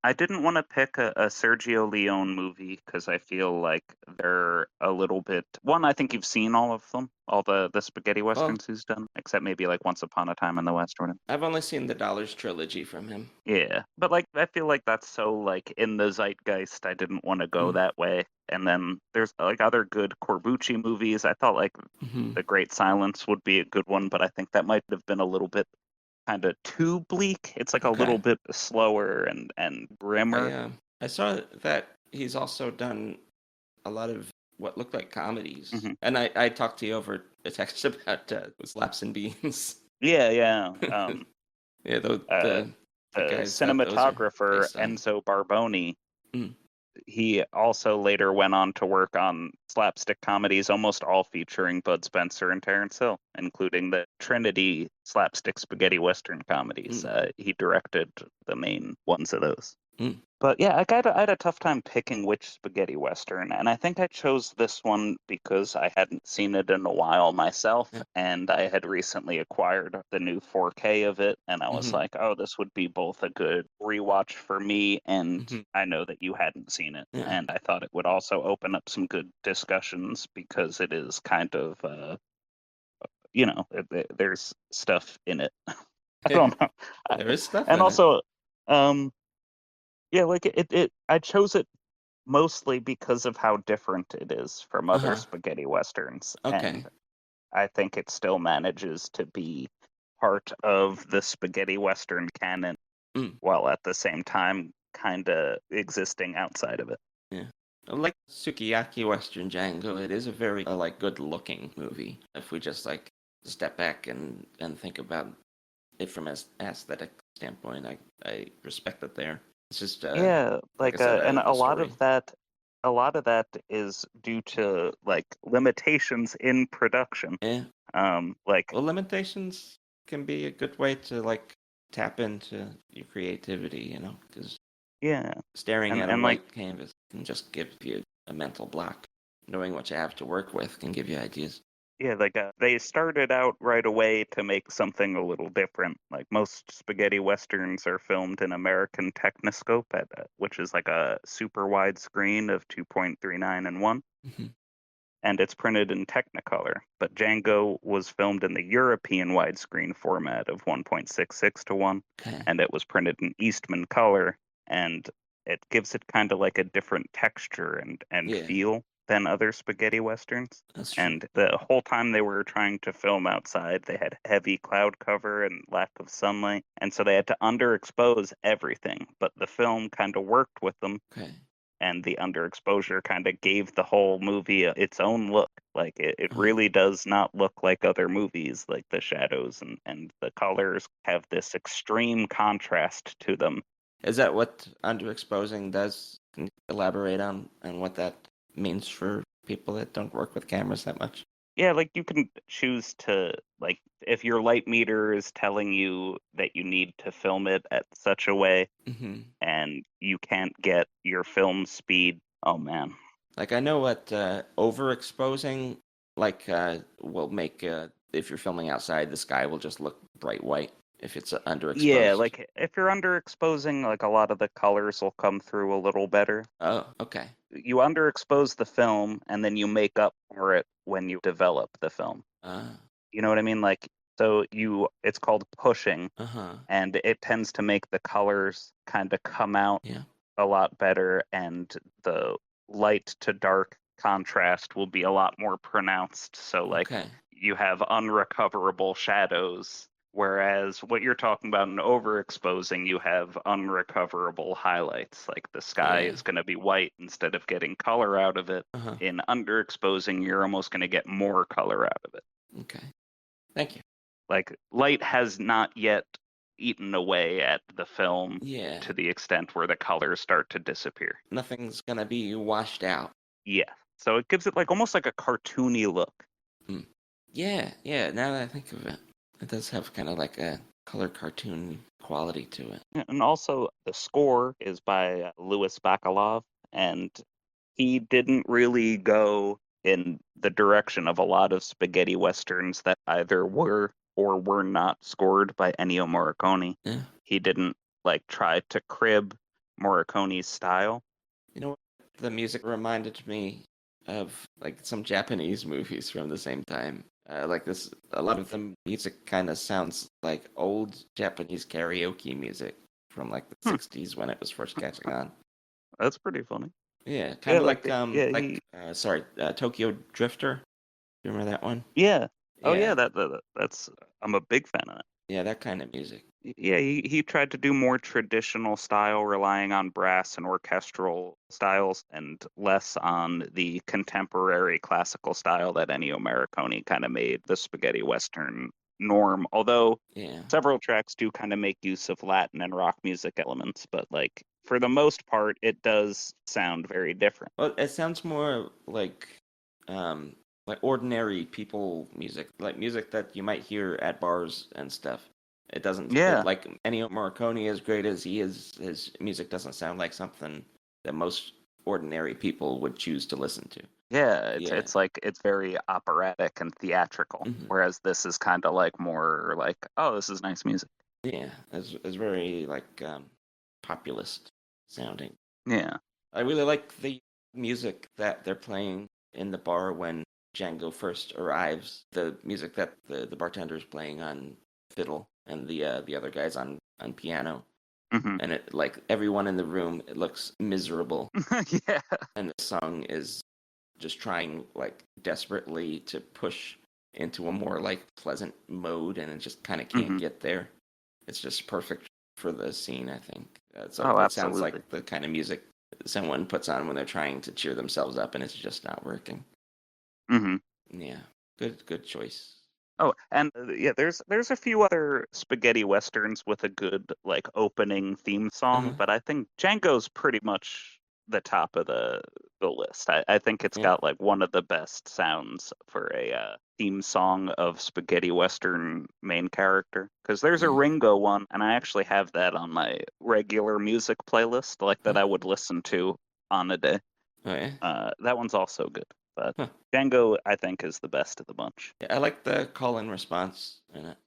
Speaker 2: I didn't want to pick a Sergio Leone movie because I feel like they're a little bit. One, I think you've seen all of them, all the spaghetti
Speaker 1: Well,
Speaker 2: westerns he's done, except maybe like Once Upon a Time in the West or whatever.
Speaker 1: I've only seen the Dollars trilogy from him.
Speaker 2: Yeah, but like I feel like that's so like in the zeitgeist. I didn't want to go that way. And then there's like other good Corbucci movies. I thought like The Great Silence would be a good one, but I think that might have been a little bit kind of too bleak. It's like a little bit slower and grimmer.
Speaker 1: I saw that he's also done a lot of what looked like comedies, and I talked to you over a text about Slaps and Beans.
Speaker 2: Yeah.
Speaker 1: Yeah, the
Speaker 2: cinematographer Enzo Barboni. He also later went on to work on slapstick comedies, almost all featuring Bud Spencer and Terence Hill, including the Trinity slapstick spaghetti western comedies. He directed the main ones of those. But yeah, I had a tough time picking which spaghetti western, and I think I chose this one because I hadn't seen it in a while myself, and I had recently acquired the new 4K of it, and I was like, oh, this would be both a good rewatch for me, and I know that you hadn't seen it, and I thought it would also open up some good discussions because it is kind of, there's stuff in it. I don't know.
Speaker 1: There is stuff
Speaker 2: and
Speaker 1: in
Speaker 2: also, yeah, like I chose it mostly because of how different it is from other spaghetti westerns. And I think it still manages to be part of the spaghetti western canon while at the same time kind of existing outside of it.
Speaker 1: Yeah. Like Sukiyaki Western Django, it is a very good looking movie. If we just step back and think about it from an aesthetic standpoint, I respect it there. It's just
Speaker 2: and a lot
Speaker 1: story.
Speaker 2: of that is due to limitations in production.
Speaker 1: Yeah. Limitations can be a good way to tap into your creativity, because staring at a white canvas can just give you a mental block. Knowing what you have to work with can give you ideas.
Speaker 2: Yeah, they started out right away to make something a little different. Like most spaghetti westerns are filmed in American Techniscope, which is like a super wide screen of 2.39 and 1. And it's printed in Technicolor. But Django was filmed in the European widescreen format of 1.66 to 1, and it was printed in Eastman color, and it gives it kind of like a different texture and feel than other spaghetti westerns. And the whole time they were trying to film outside, they had heavy cloud cover and lack of sunlight, and so they had to underexpose everything. But the film kind of worked with them. And the underexposure kind of gave the whole movie its own look. Like it really does not look like other movies. Like the shadows and the colors have this extreme contrast to them.
Speaker 1: Is that what underexposing does? Can you elaborate on what that means for people that don't work with cameras that much?
Speaker 2: Yeah, like you can choose to, if your light meter is telling you that you need to film it at such a way and you can't get your film speed, oh man.
Speaker 1: I know what overexposing will make, if you're filming outside, the sky will just look bright white if it's underexposed.
Speaker 2: Yeah, if you're underexposing, a lot of the colors will come through a little better.
Speaker 1: Oh, okay.
Speaker 2: You underexpose the film and then you make up for it when you develop the film. You know what I mean? It's called pushing, and it tends to make the colors kind of come out a lot better, and the light to dark contrast will be a lot more pronounced. So you have unrecoverable shadows. Whereas what you're talking about in overexposing, you have unrecoverable highlights. Like the sky is going to be white instead of getting color out of it. In underexposing, you're almost going to get more color out of it.
Speaker 1: Okay. Thank you.
Speaker 2: Light has not yet eaten away at the film to the extent where the colors start to disappear.
Speaker 1: Nothing's going to be washed out.
Speaker 2: Yeah. So it gives it almost like a cartoony look.
Speaker 1: Yeah. Now that I think of it. It does have kind of like a color cartoon quality to it.
Speaker 2: And also, the score is by Louis Bacalov, and he didn't really go in the direction of a lot of spaghetti westerns that either were or were not scored by Ennio Morricone.
Speaker 1: Yeah.
Speaker 2: He didn't try to crib Morricone's style.
Speaker 1: You know what? The music reminded me of like some Japanese movies from the same time. Like this, a lot of the music kind of sounds like old Japanese karaoke music from like the
Speaker 2: Hmm,
Speaker 1: '60s when it was first catching on.
Speaker 2: that's pretty funny.
Speaker 1: Yeah,
Speaker 2: Yeah,
Speaker 1: kind of like
Speaker 2: yeah, he,
Speaker 1: Tokyo Drifter. You remember that one?
Speaker 2: yeah. Oh
Speaker 1: Yeah,
Speaker 2: yeah, that's I'm a big fan of that.
Speaker 1: yeah, that kind of music.
Speaker 2: Yeah, he tried to do more traditional style, relying on brass and orchestral styles, and less on the contemporary classical style that Ennio Morricone kind of made the spaghetti western norm. Although
Speaker 1: Yeah.
Speaker 2: several tracks do kind of make use of Latin and rock music elements, but like for the most part, it does sound very different.
Speaker 1: Well, it sounds more like ordinary people music, like music that you might hear at bars and stuff. It doesn't
Speaker 2: Yeah,
Speaker 1: like Ennio Morricone, as great as he is, his music doesn't sound like something that most ordinary people would choose to listen to.
Speaker 2: yeah,
Speaker 1: Yeah.
Speaker 2: it's like it's very operatic and theatrical,
Speaker 1: Hmm.
Speaker 2: whereas this is kind of like more like, oh, this is nice music.
Speaker 1: Yeah. It's very like populist sounding.
Speaker 2: Yeah.
Speaker 1: I really like the music that they're playing in the bar when Django first arrives. The music that the bartender is playing on fiddle and the other guys on piano.
Speaker 2: Hmm.
Speaker 1: And it like everyone in the room, it looks miserable.
Speaker 2: Yeah.
Speaker 1: And the song is just trying like desperately to push into a more like pleasant mode, and it just kind of can't
Speaker 2: Hmm.
Speaker 1: get there. It's just perfect for the scene, I think. So
Speaker 2: Oh,
Speaker 1: it sounds
Speaker 2: absolutely.
Speaker 1: like the kind of music someone puts on when they're trying to cheer themselves up, and it's just not working.
Speaker 2: Hmm.
Speaker 1: Yeah, good choice.
Speaker 2: Oh, and yeah, there's a few other spaghetti westerns with a good like opening theme
Speaker 1: Uh-huh.
Speaker 2: song, but I think Django's pretty much the top of the list. I think it's
Speaker 1: Yeah.
Speaker 2: got like one of the best sounds for a theme song of spaghetti western main character. Because there's a
Speaker 1: Yeah.
Speaker 2: Ringo one, and I actually have that on my regular music playlist, like
Speaker 1: Huh.
Speaker 2: that I would listen to on a day.
Speaker 1: Oh yeah.
Speaker 2: That one's also good, but
Speaker 1: Huh.
Speaker 2: Django I think is the best of the bunch.
Speaker 1: Yeah, I like the call and response in it.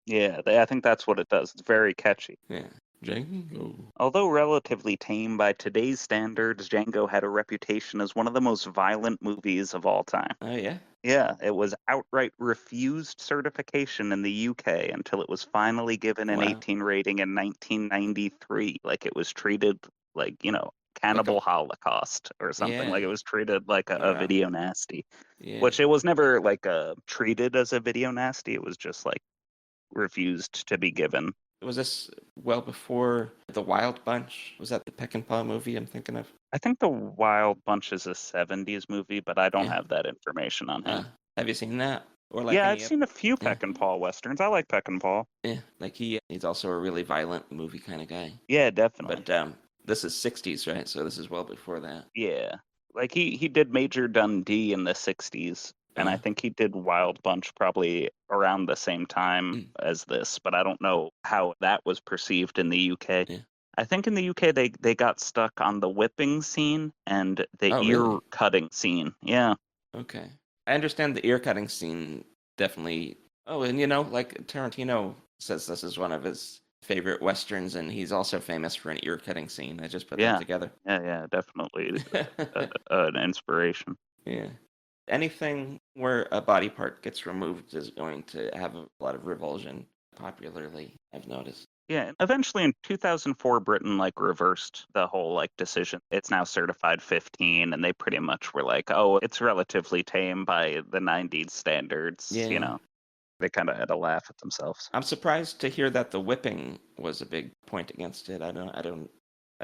Speaker 2: Yeah, I think that's what it does. It's very catchy.
Speaker 1: Yeah. Django.
Speaker 2: Although relatively tame by today's standards, Django had a reputation as one of the most violent movies of all time.
Speaker 1: Oh yeah.
Speaker 2: Yeah, it was outright refused certification in the UK until it was finally given an
Speaker 1: Wow.
Speaker 2: 18 rating in 1993. Like it was treated like,
Speaker 1: Like a
Speaker 2: cannibal holocaust or something.
Speaker 1: yeah.
Speaker 2: Like it was treated like a
Speaker 1: Wow.
Speaker 2: video nasty,
Speaker 1: Yeah.
Speaker 2: which it was never like treated as a video nasty. It was just like refused to be given.
Speaker 1: Was this well before The Wild Bunch? Was that the Peck and Paw movie I'm thinking of?
Speaker 2: I think The Wild Bunch is a 70s movie, but I don't
Speaker 1: Yeah.
Speaker 2: have that information on
Speaker 1: Uh,
Speaker 2: hand.
Speaker 1: have you seen that? Or like
Speaker 2: Yeah, I've
Speaker 1: any?
Speaker 2: seen a few
Speaker 1: Yeah.
Speaker 2: Peck and Paul westerns. I like Peck and Paul.
Speaker 1: Yeah. Like he's also a really violent movie kind of guy.
Speaker 2: Yeah, definitely.
Speaker 1: But this is '60s, right? So this is well before that.
Speaker 2: Yeah. Like he did Major Dundee in the 60s, and I
Speaker 1: Uh.
Speaker 2: think he did Wild Bunch probably around the same time
Speaker 1: Mm,
Speaker 2: as this, but I don't know how that was perceived in the UK.
Speaker 1: yeah.
Speaker 2: I think in the UK they got stuck on the whipping scene and the
Speaker 1: Oh
Speaker 2: ear
Speaker 1: really?
Speaker 2: cutting scene. Yeah.
Speaker 1: Okay. I understand the ear cutting scene definitely. Oh, and like Tarantino says this is one of his favorite westerns, and he's also famous for an ear cutting scene. I just put that
Speaker 2: Yeah.
Speaker 1: together.
Speaker 2: Yeah, definitely an inspiration.
Speaker 1: Yeah. Anything where a body part gets removed is going to have a lot of revulsion, popularly, I've noticed.
Speaker 2: Yeah, and eventually in 2004, Britain like reversed the whole like decision. It's now certified 15, and they pretty much were like, "Oh, it's relatively tame by the 90s standards."
Speaker 1: Yeah.
Speaker 2: They kind of had to laugh at themselves.
Speaker 1: I'm surprised to hear that the whipping was a big point against it. I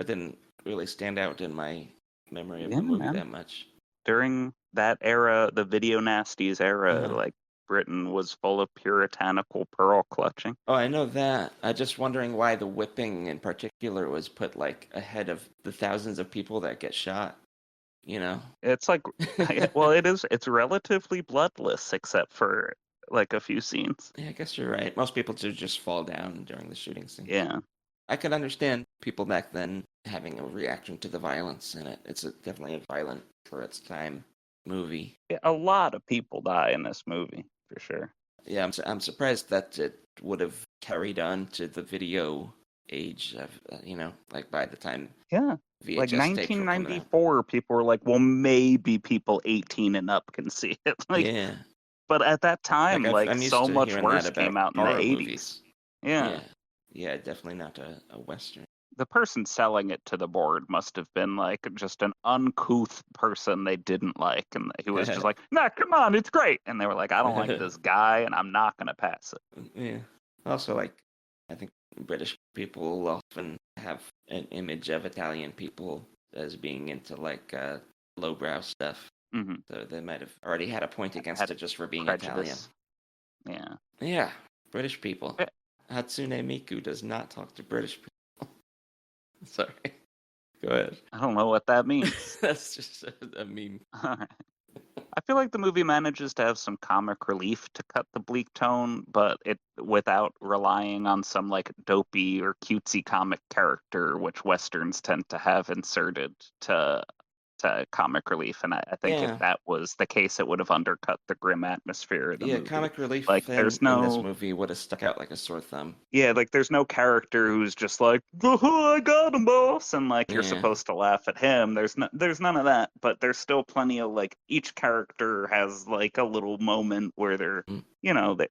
Speaker 1: didn't really stand out in my memory of
Speaker 2: Yeah,
Speaker 1: the movie
Speaker 2: man.
Speaker 1: that much.
Speaker 2: During that era, the video nasties era,
Speaker 1: Uh-huh.
Speaker 2: like Britain was full of puritanical pearl clutching.
Speaker 1: Oh, I know that. I'm just wondering why the whipping in particular was put like ahead of the thousands of people that get shot, you know?
Speaker 2: It's like, well, it's relatively bloodless except for like a few scenes.
Speaker 1: Yeah, I guess you're right. Most people do just fall down during the shooting scenes.
Speaker 2: Yeah.
Speaker 1: I could understand people back then having a reaction to the violence in it. Definitely a violent for its time movie.
Speaker 2: Yeah, a lot of people die in this movie for sure.
Speaker 1: Yeah, I'm surprised that it would have carried on to the video age of, like by the time
Speaker 2: Yeah. Like
Speaker 1: VHS tapes were coming out.
Speaker 2: 1994, people were like, well, maybe people 18 and up can see it. Like,
Speaker 1: Yeah.
Speaker 2: but at that time,
Speaker 1: Like
Speaker 2: like
Speaker 1: I'm used
Speaker 2: so
Speaker 1: to
Speaker 2: much
Speaker 1: hearing that
Speaker 2: worse
Speaker 1: about
Speaker 2: came out in the
Speaker 1: horror
Speaker 2: 80s.
Speaker 1: movies.
Speaker 2: Yeah.
Speaker 1: Yeah, definitely not a Western.
Speaker 2: The person selling it to the board must have been like just an uncouth person they didn't like. And he was just like, nah, come on, it's great. And they were like, I don't like this guy and I'm not going to pass it.
Speaker 1: Yeah. Also, like, I think British people often have an image of Italian people as being into like lowbrow stuff.
Speaker 2: Mm-hmm.
Speaker 1: So they might have already had a point against it just for being
Speaker 2: prejudice.
Speaker 1: Italian.
Speaker 2: Yeah.
Speaker 1: Yeah, British people.
Speaker 2: Yeah.
Speaker 1: Hatsune Miku does not talk to British people. Sorry. Go ahead.
Speaker 2: I don't know what that means.
Speaker 1: That's just a meme.
Speaker 2: I feel like the movie manages to have some comic relief to cut the bleak tone, but it without relying on some like dopey or cutesy comic character, which westerns tend to have inserted to comic relief. And I think if that was the case, it would have undercut the grim atmosphere of the movie.
Speaker 1: Comic relief
Speaker 2: like
Speaker 1: in
Speaker 2: there's no
Speaker 1: this movie would have stuck out like a sore thumb.
Speaker 2: Yeah, like there's no character who's just like, oh, I got him, boss, and like you're supposed to laugh at him. There's none of that, but there's still plenty of like each character has like a little moment where they're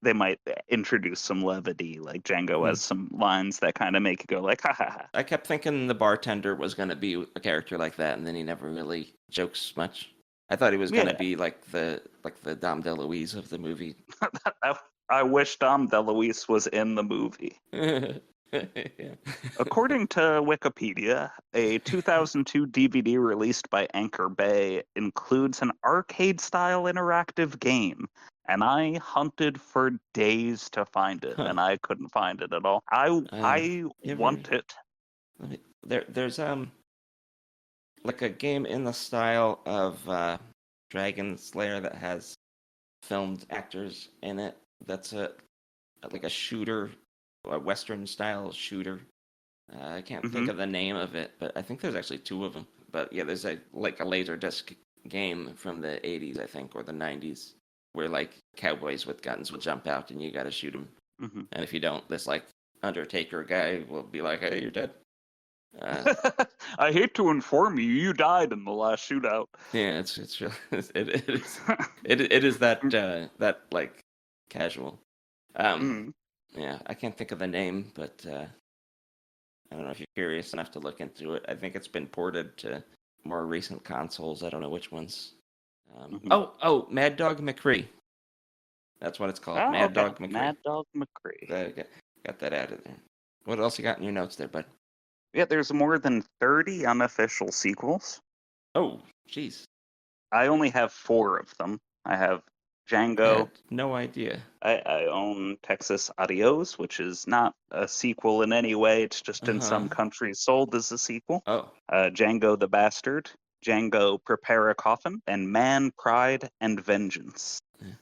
Speaker 2: they might introduce some levity. Like Django has some lines that kind of make you go like, ha ha ha.
Speaker 1: I kept thinking the bartender was going to be a character like that, and then he never really jokes much. I thought he was going to be like the Dom DeLuise of the movie.
Speaker 2: I wish Dom DeLuise was in the movie. According to Wikipedia, a 2002 DVD released by Anchor Bay includes an arcade-style interactive game, and I hunted for days to find it, and I couldn't find it at all. I want it.
Speaker 1: There's like a game in the style of Dragon Slayer that has filmed actors in it. That's like a shooter, a Western style shooter. I can't think of the name of it, but I think there's actually two of them. But yeah, there's like a Laserdisc game from the 80s, I think, or the 90s, where like cowboys with guns will jump out and you got to shoot them. And if you don't, this like Undertaker guy will be like, "Hey, you're dead."
Speaker 2: I hate to inform you, you died in the last shootout.
Speaker 1: Yeah, it's it is that like casual. Yeah, I can't think of the name, but I don't know if you're curious enough to look into it. I think it's been ported to more recent consoles. I don't know which ones. Oh, Mad Dog McCree. That's what it's called. Mad Dog McCree.
Speaker 2: Mad Dog McCree.
Speaker 1: Got that out of there. What else you got in your notes there, bud?
Speaker 2: Yeah, there's more than 30 unofficial sequels.
Speaker 1: Oh, jeez.
Speaker 2: I only have 4 of them. I have Django.
Speaker 1: No idea.
Speaker 2: I own Texas Adios, which is not a sequel in any way. It's just in some countries sold as a sequel.
Speaker 1: Oh.
Speaker 2: Django the Bastard, Django Prepare a Coffin, and Man, Pride, and Vengeance.
Speaker 1: Yeah.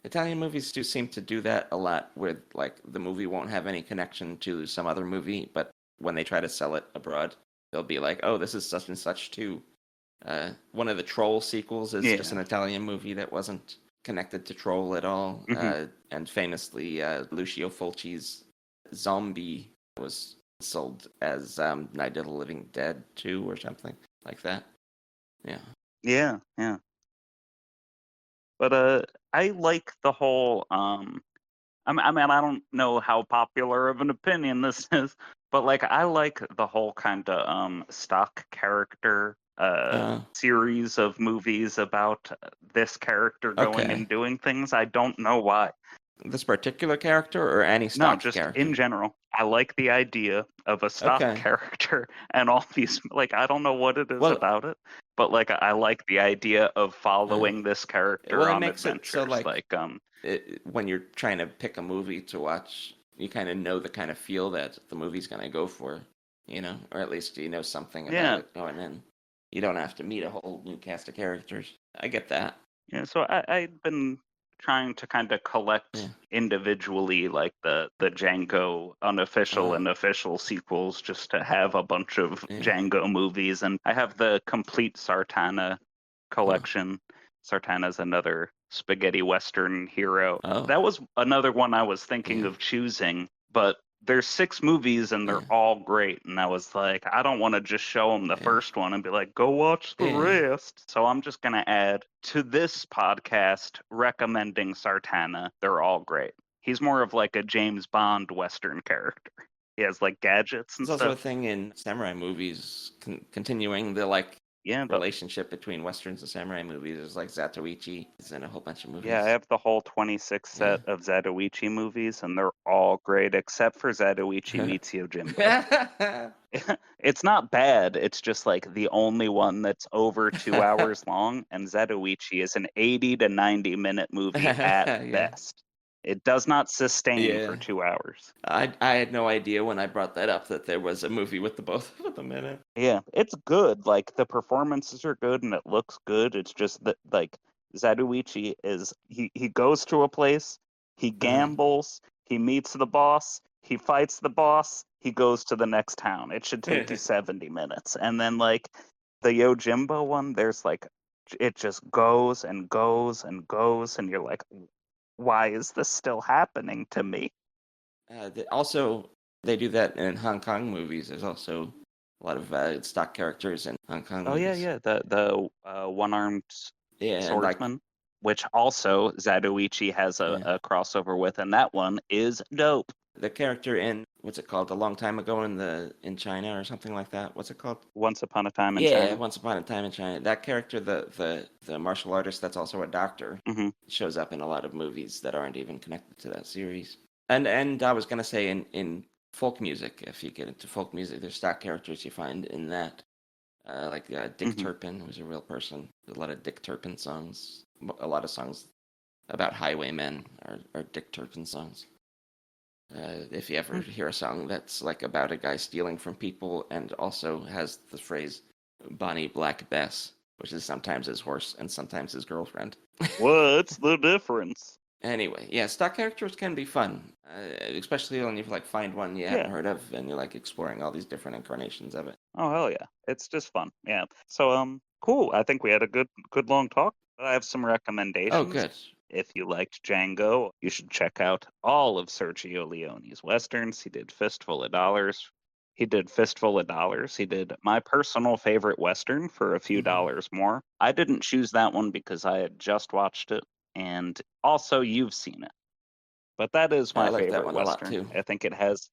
Speaker 1: Italian movies do seem to do that a lot, where like the movie won't have any connection to some other movie, but when they try to sell it abroad, they'll be like, "Oh, this is such and such too." One of the Troll sequels is just an Italian movie that wasn't connected to Troll at all, and famously, Lucio Fulci's Zombie was sold as Night of the Living Dead 2 or something like that. Yeah.
Speaker 2: But I like the whole. I mean, I don't know how popular of an opinion this is, but like I like the whole kind of stock character series of movies about this character going and doing things. I don't know why.
Speaker 1: This particular character or any stock character?
Speaker 2: No, just in general. I like the idea of a stock character and all these, like, I don't know what it is about it, but like I like the idea of following this character on adventures.
Speaker 1: So like when you're trying to pick a movie to watch, you kind of know the kind of feel that the movie's going to go for, or at least you know something about it going in. You don't have to meet a whole new cast of characters. I get that.
Speaker 2: Yeah, so I've been trying to kind of collect individually like the Django unofficial and official sequels just to have a bunch of Django movies. And I have the complete Sartana collection. Sartana's another spaghetti Western hero. That was another one I was thinking of choosing, but there's 6 movies and they're all great. And I was like, I don't want to just show them the first one and be like, go watch the rest. So I'm just going to add to this podcast recommending Sartana. They're all great. He's more of like a James Bond Western character. He has like gadgets and
Speaker 1: There's
Speaker 2: stuff.
Speaker 1: also a thing in samurai movies continuing the like relationship between westerns and samurai movies. There's like Zatoichi is in a whole bunch of movies.
Speaker 2: Yeah, I have the whole 26 set of Zatoichi movies, and they're all great except for Zatoichi meets Yojimbo. It's not bad. It's just like the only one that's over 2 hours long, and Zatoichi is an 80 to 90 minute movie at best. It does not sustain for 2 hours.
Speaker 1: I had no idea when I brought that up that there was a movie with the both of them in it.
Speaker 2: Yeah, it's good. Like the performances are good and it looks good. It's just that like Zatoichi is he goes to a place, he gambles, he meets the boss, he fights the boss, he goes to the next town. It should take you 70 minutes. And then like the Yojimbo one, there's like it just goes and goes and goes and you're like, why is this still happening to me?
Speaker 1: Also, they do that in Hong Kong movies. There's also a lot of stock characters in Hong Kong movies.
Speaker 2: Yeah. The one-armed swordsman, which also Zatoichi has a crossover with, and that one is dope.
Speaker 1: The character in what's it called? A Long Time Ago in China or something like that. What's it called?
Speaker 2: Once Upon a Time in China.
Speaker 1: Yeah, Once Upon a Time in China. That character, the martial artist that's also a doctor, shows up in a lot of movies that aren't even connected to that series. And I was gonna say in folk music, if you get into folk music, there's stock characters you find in that. Like Dick Turpin, who's a real person. There's a lot of Dick Turpin songs. A lot of songs about highwaymen are Dick Turpin songs. If you ever hear a song that's like about a guy stealing from people and also has the phrase Bonnie Black Bess, which is sometimes his horse and sometimes his girlfriend.
Speaker 2: What's the difference?
Speaker 1: Anyway, yeah, stock characters can be fun, especially when you like find one you haven't heard of and you're like exploring all these different incarnations of it.
Speaker 2: Oh hell yeah, it's just fun. Yeah. So cool. I think we had a good long talk. I have some recommendations.
Speaker 1: Oh, good.
Speaker 2: If you liked Django, you should check out all of Sergio Leone's westerns. He did Fistful of Dollars. He did Fistful of Dollars. He did my personal favorite western for a few dollars more. I didn't choose that one because I had just watched it, and also you've seen it. But that is my favorite
Speaker 1: that one
Speaker 2: western.
Speaker 1: A lot too.
Speaker 2: I think it has.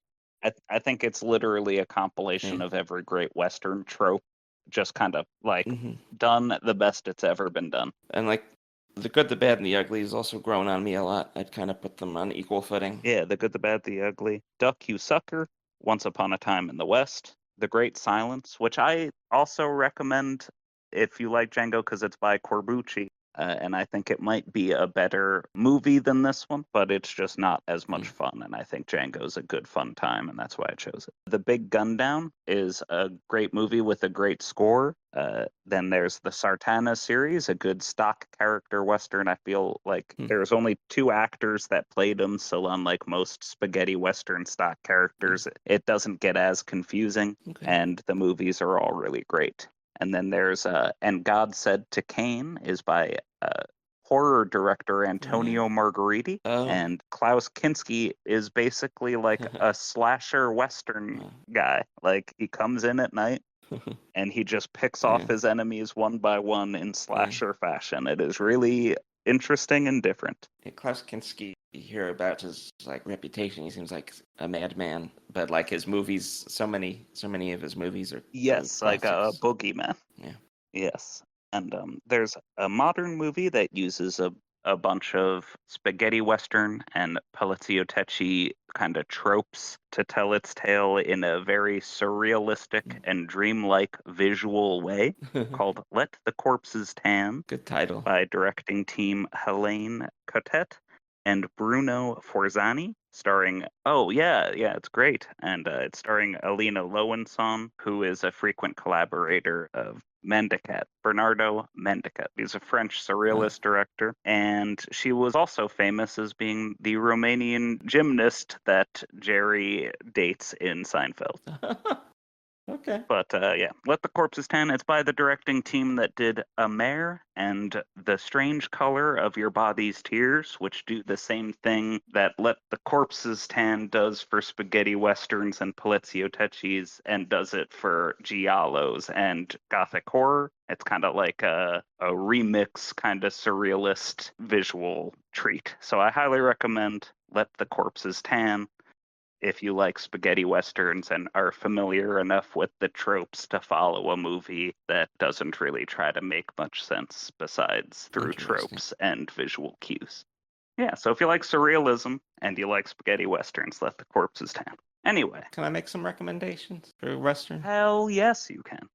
Speaker 2: I think it's literally a compilation of every great western trope, just kind of like done the best it's ever been done.
Speaker 1: And like The Good, the Bad, and the Ugly has also grown on me a lot. I'd kind of put them on equal footing.
Speaker 2: Yeah, The Good, the Bad, the Ugly, Duck You Sucker, Once Upon a Time in the West, The Great Silence, which I also recommend if you like Django because it's by Corbucci. And I think it might be a better movie than this one, but it's just not as much fun. And I think Django's a good fun time, and that's why I chose it. The Big Gun Down is a great movie with a great score. Then there's the Sartana series, a good stock character western. I feel like there's only 2 actors that played him, so unlike most spaghetti western stock characters, it doesn't get as confusing, and the movies are all really great. And then there's And God Said to Cain is by horror director Antonio Margheriti. And Klaus Kinski is basically like a slasher western guy. Like he comes in at night and he just picks off his enemies one by one in slasher fashion. It is really interesting and different.
Speaker 1: Klaus Kinski, you hear about his like reputation. He seems like a madman, but like his movies, so many of his movies are
Speaker 2: like a boogeyman.
Speaker 1: Yeah.
Speaker 2: Yes, and there's a modern movie that uses a bunch of spaghetti western and Polizio Tecci kind of tropes to tell its tale in a very surrealistic and dreamlike visual way called Let the Corpses Tan.
Speaker 1: Good title.
Speaker 2: By directing team Helene Cotet and Bruno Forzani, starring, it's great. And it's starring Alina Lowenson, who is a frequent collaborator of Mendicat, Bernardo Mendicat. He's a French surrealist director, and she was also famous as being the Romanian gymnast that Jerry dates in Seinfeld.
Speaker 1: Okay.
Speaker 2: But yeah, Let the Corpses Tan. It's by the directing team that did A Mare and The Strange Color of Your Body's Tears, which do the same thing that Let the Corpses Tan does for spaghetti westerns and Polizio Teccis, and does it for giallos and gothic horror. It's kind of like a remix, kind of surrealist visual treat. So I highly recommend Let the Corpses Tan if you like spaghetti westerns and are familiar enough with the tropes to follow a movie that doesn't really try to make much sense besides through tropes and visual cues. Yeah, so if you like surrealism and you like spaghetti westerns, Let the Corpses Tan. Anyway.
Speaker 1: Can I make some recommendations for Western?
Speaker 2: Hell yes, you can.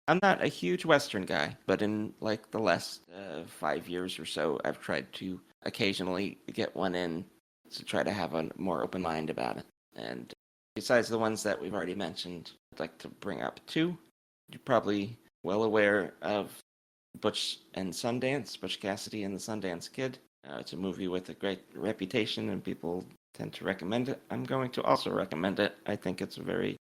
Speaker 1: I'm not a huge Western guy, but in like the last 5 years or so, I've tried to occasionally get one in to try to have a more open mind about it. And besides the ones that we've already mentioned, I'd like to bring up two. You're probably well aware of Butch and Sundance, Butch Cassidy and the Sundance Kid. It's a movie with a great reputation, and people tend to recommend it. I'm going to also recommend it. I think it's a very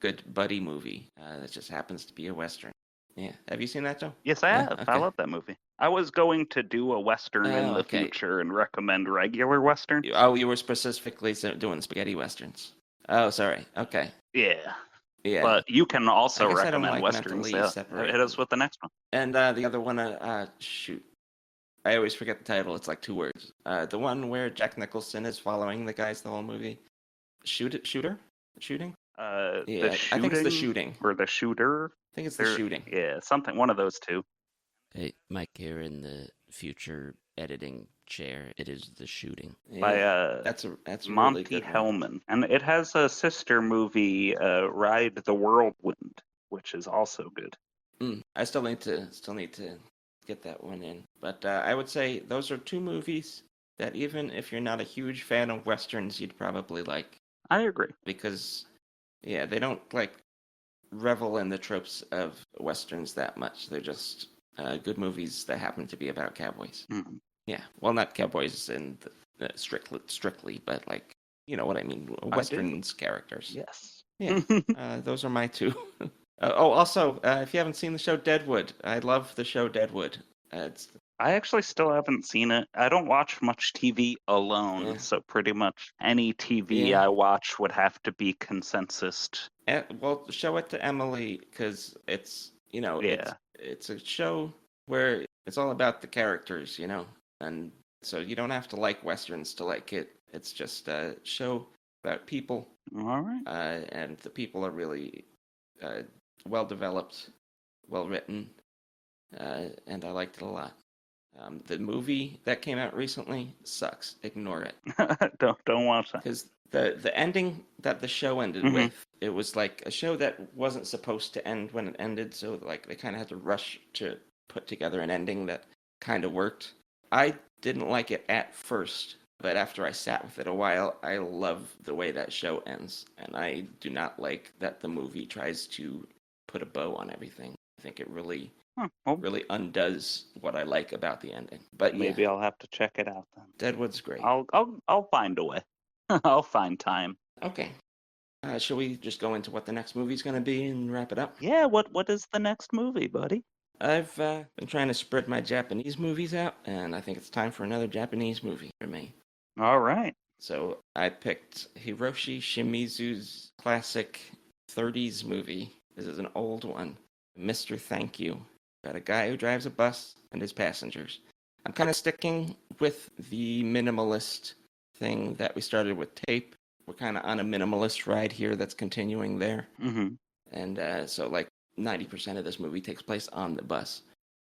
Speaker 1: good buddy movie that just happens to be a Western. Yeah. Have you seen that, Joe?
Speaker 2: Yes, I have.
Speaker 1: Okay.
Speaker 2: I love that movie. I was going to do a Western in the future and recommend regular Western.
Speaker 1: Oh, you were specifically doing spaghetti Westerns. Oh, sorry. Okay.
Speaker 2: Yeah.
Speaker 1: Yeah.
Speaker 2: But you can also recommend
Speaker 1: like
Speaker 2: Westerns. Yeah. Hit us with the next one.
Speaker 1: And the other one, shoot. I always forget the title. It's like 2 words. The one where Jack Nicholson is following the guys the whole movie. Shooting?
Speaker 2: Yeah,
Speaker 1: shooting?
Speaker 2: I think it's the shooting. Or the shooter.
Speaker 1: I think it's the shooting.
Speaker 2: Yeah, something. One of those two.
Speaker 3: Hey, Mike here in the future editing chair. It is The Shooting.
Speaker 1: Yeah,
Speaker 2: by
Speaker 1: that's
Speaker 2: Monty
Speaker 1: really good
Speaker 2: Hellman. And it has a sister movie, Ride the Whirlwind, which is also good.
Speaker 1: I still need to get that one in. But I would say those are 2 movies that even if you're not a huge fan of Westerns, you'd probably like.
Speaker 2: I agree.
Speaker 1: Because, yeah, they don't, like, revel in the tropes of Westerns that much. They're just good movies that happen to be about cowboys.
Speaker 2: Mm-hmm.
Speaker 1: Yeah, well, not cowboys in strictly, but, like, you know what I mean. Westerns characters.
Speaker 2: Yes.
Speaker 1: Yeah, those are my 2. Also, if you haven't seen the show Deadwood, I love the show Deadwood.
Speaker 2: I actually still haven't seen it. I don't watch much TV alone, so pretty much any TV I watch would have to be consensus.
Speaker 1: Well, show it to Emily, because it's, it's a show where it's all about the characters, and so you don't have to like Westerns to like it. It's just a show about people.
Speaker 2: All right.
Speaker 1: And the people are really well developed, well written, and I liked it a lot. The movie that came out recently sucks. Ignore it.
Speaker 2: Don't watch that.
Speaker 1: Because the ending that the show ended with, it was like a show that wasn't supposed to end when it ended, so like they kind of had to rush to put together an ending that kind of worked. I didn't like it at first, but after I sat with it a while, I love the way that show ends, and I do not like that the movie tries to put a bow on everything. I think it really undoes what I like about the ending. But
Speaker 2: maybe I'll have to check it out then.
Speaker 1: Deadwood's great.
Speaker 2: I'll find a way. I'll find time.
Speaker 1: Okay. Shall we just go into what the next movie's going to be and wrap it up?
Speaker 2: Yeah. What is the next movie, buddy?
Speaker 1: I've been trying to spread my Japanese movies out, and I think it's time for another Japanese movie for me.
Speaker 2: All right.
Speaker 1: So I picked Hiroshi Shimizu's classic 30s movie. This is an old one, Mr. Thank You. About a guy who drives a bus and his passengers. I'm kind of sticking with the minimalist thing that we started with Tape. We're kind of on a minimalist ride here that's continuing there.
Speaker 2: Mm-hmm.
Speaker 1: And so like 90% of this movie takes place on the bus.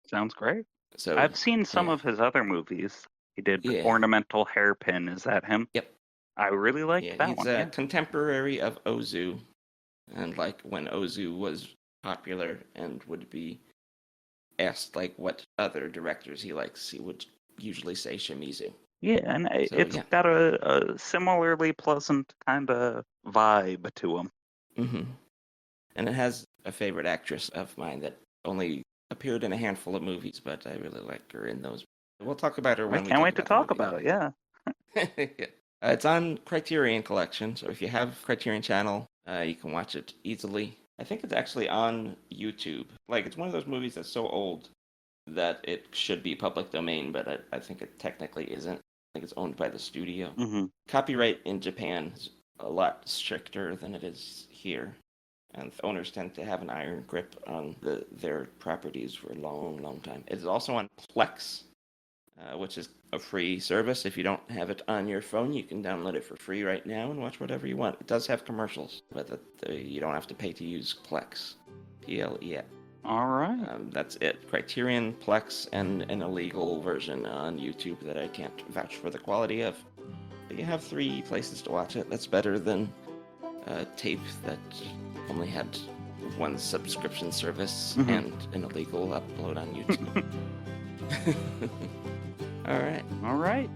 Speaker 2: Sounds great.
Speaker 1: So
Speaker 2: I've seen some of his other movies. He did Ornamental Hairpin. Is that him?
Speaker 1: Yep.
Speaker 2: I really liked that one.
Speaker 1: He's a contemporary of Ozu. And like when Ozu was popular and would be asked like what other directors he likes, he would usually say Shimizu. Yeah, and it's got a similarly pleasant kind of vibe to him. Mm-hmm. And it has a favorite actress of mine that only appeared in a handful of movies, but I really like her in those. We'll talk about her when we
Speaker 2: can't wait to talk about it, yeah.
Speaker 1: It's on Criterion Collection, so if you have Criterion Channel, you can watch it easily. I think it's actually on YouTube. Like, it's one of those movies that's so old that it should be public domain, but I think it technically isn't. I think it's owned by the studio.
Speaker 2: Mm-hmm.
Speaker 1: Copyright in Japan is a lot stricter than it is here, and owners tend to have an iron grip on their properties for a long, long time. It's also on Plex, which is a free service. If you don't have it on your phone, you can download it for free right now and watch whatever you want. It does have commercials, but you don't have to pay to use Plex. PLE.
Speaker 2: All right.
Speaker 1: That's it. Criterion, Plex, and an illegal version on YouTube that I can't vouch for the quality of. But you have 3 places to watch it. That's better than a tape that only had 1 subscription service and an illegal upload on YouTube. All right.
Speaker 2: All right.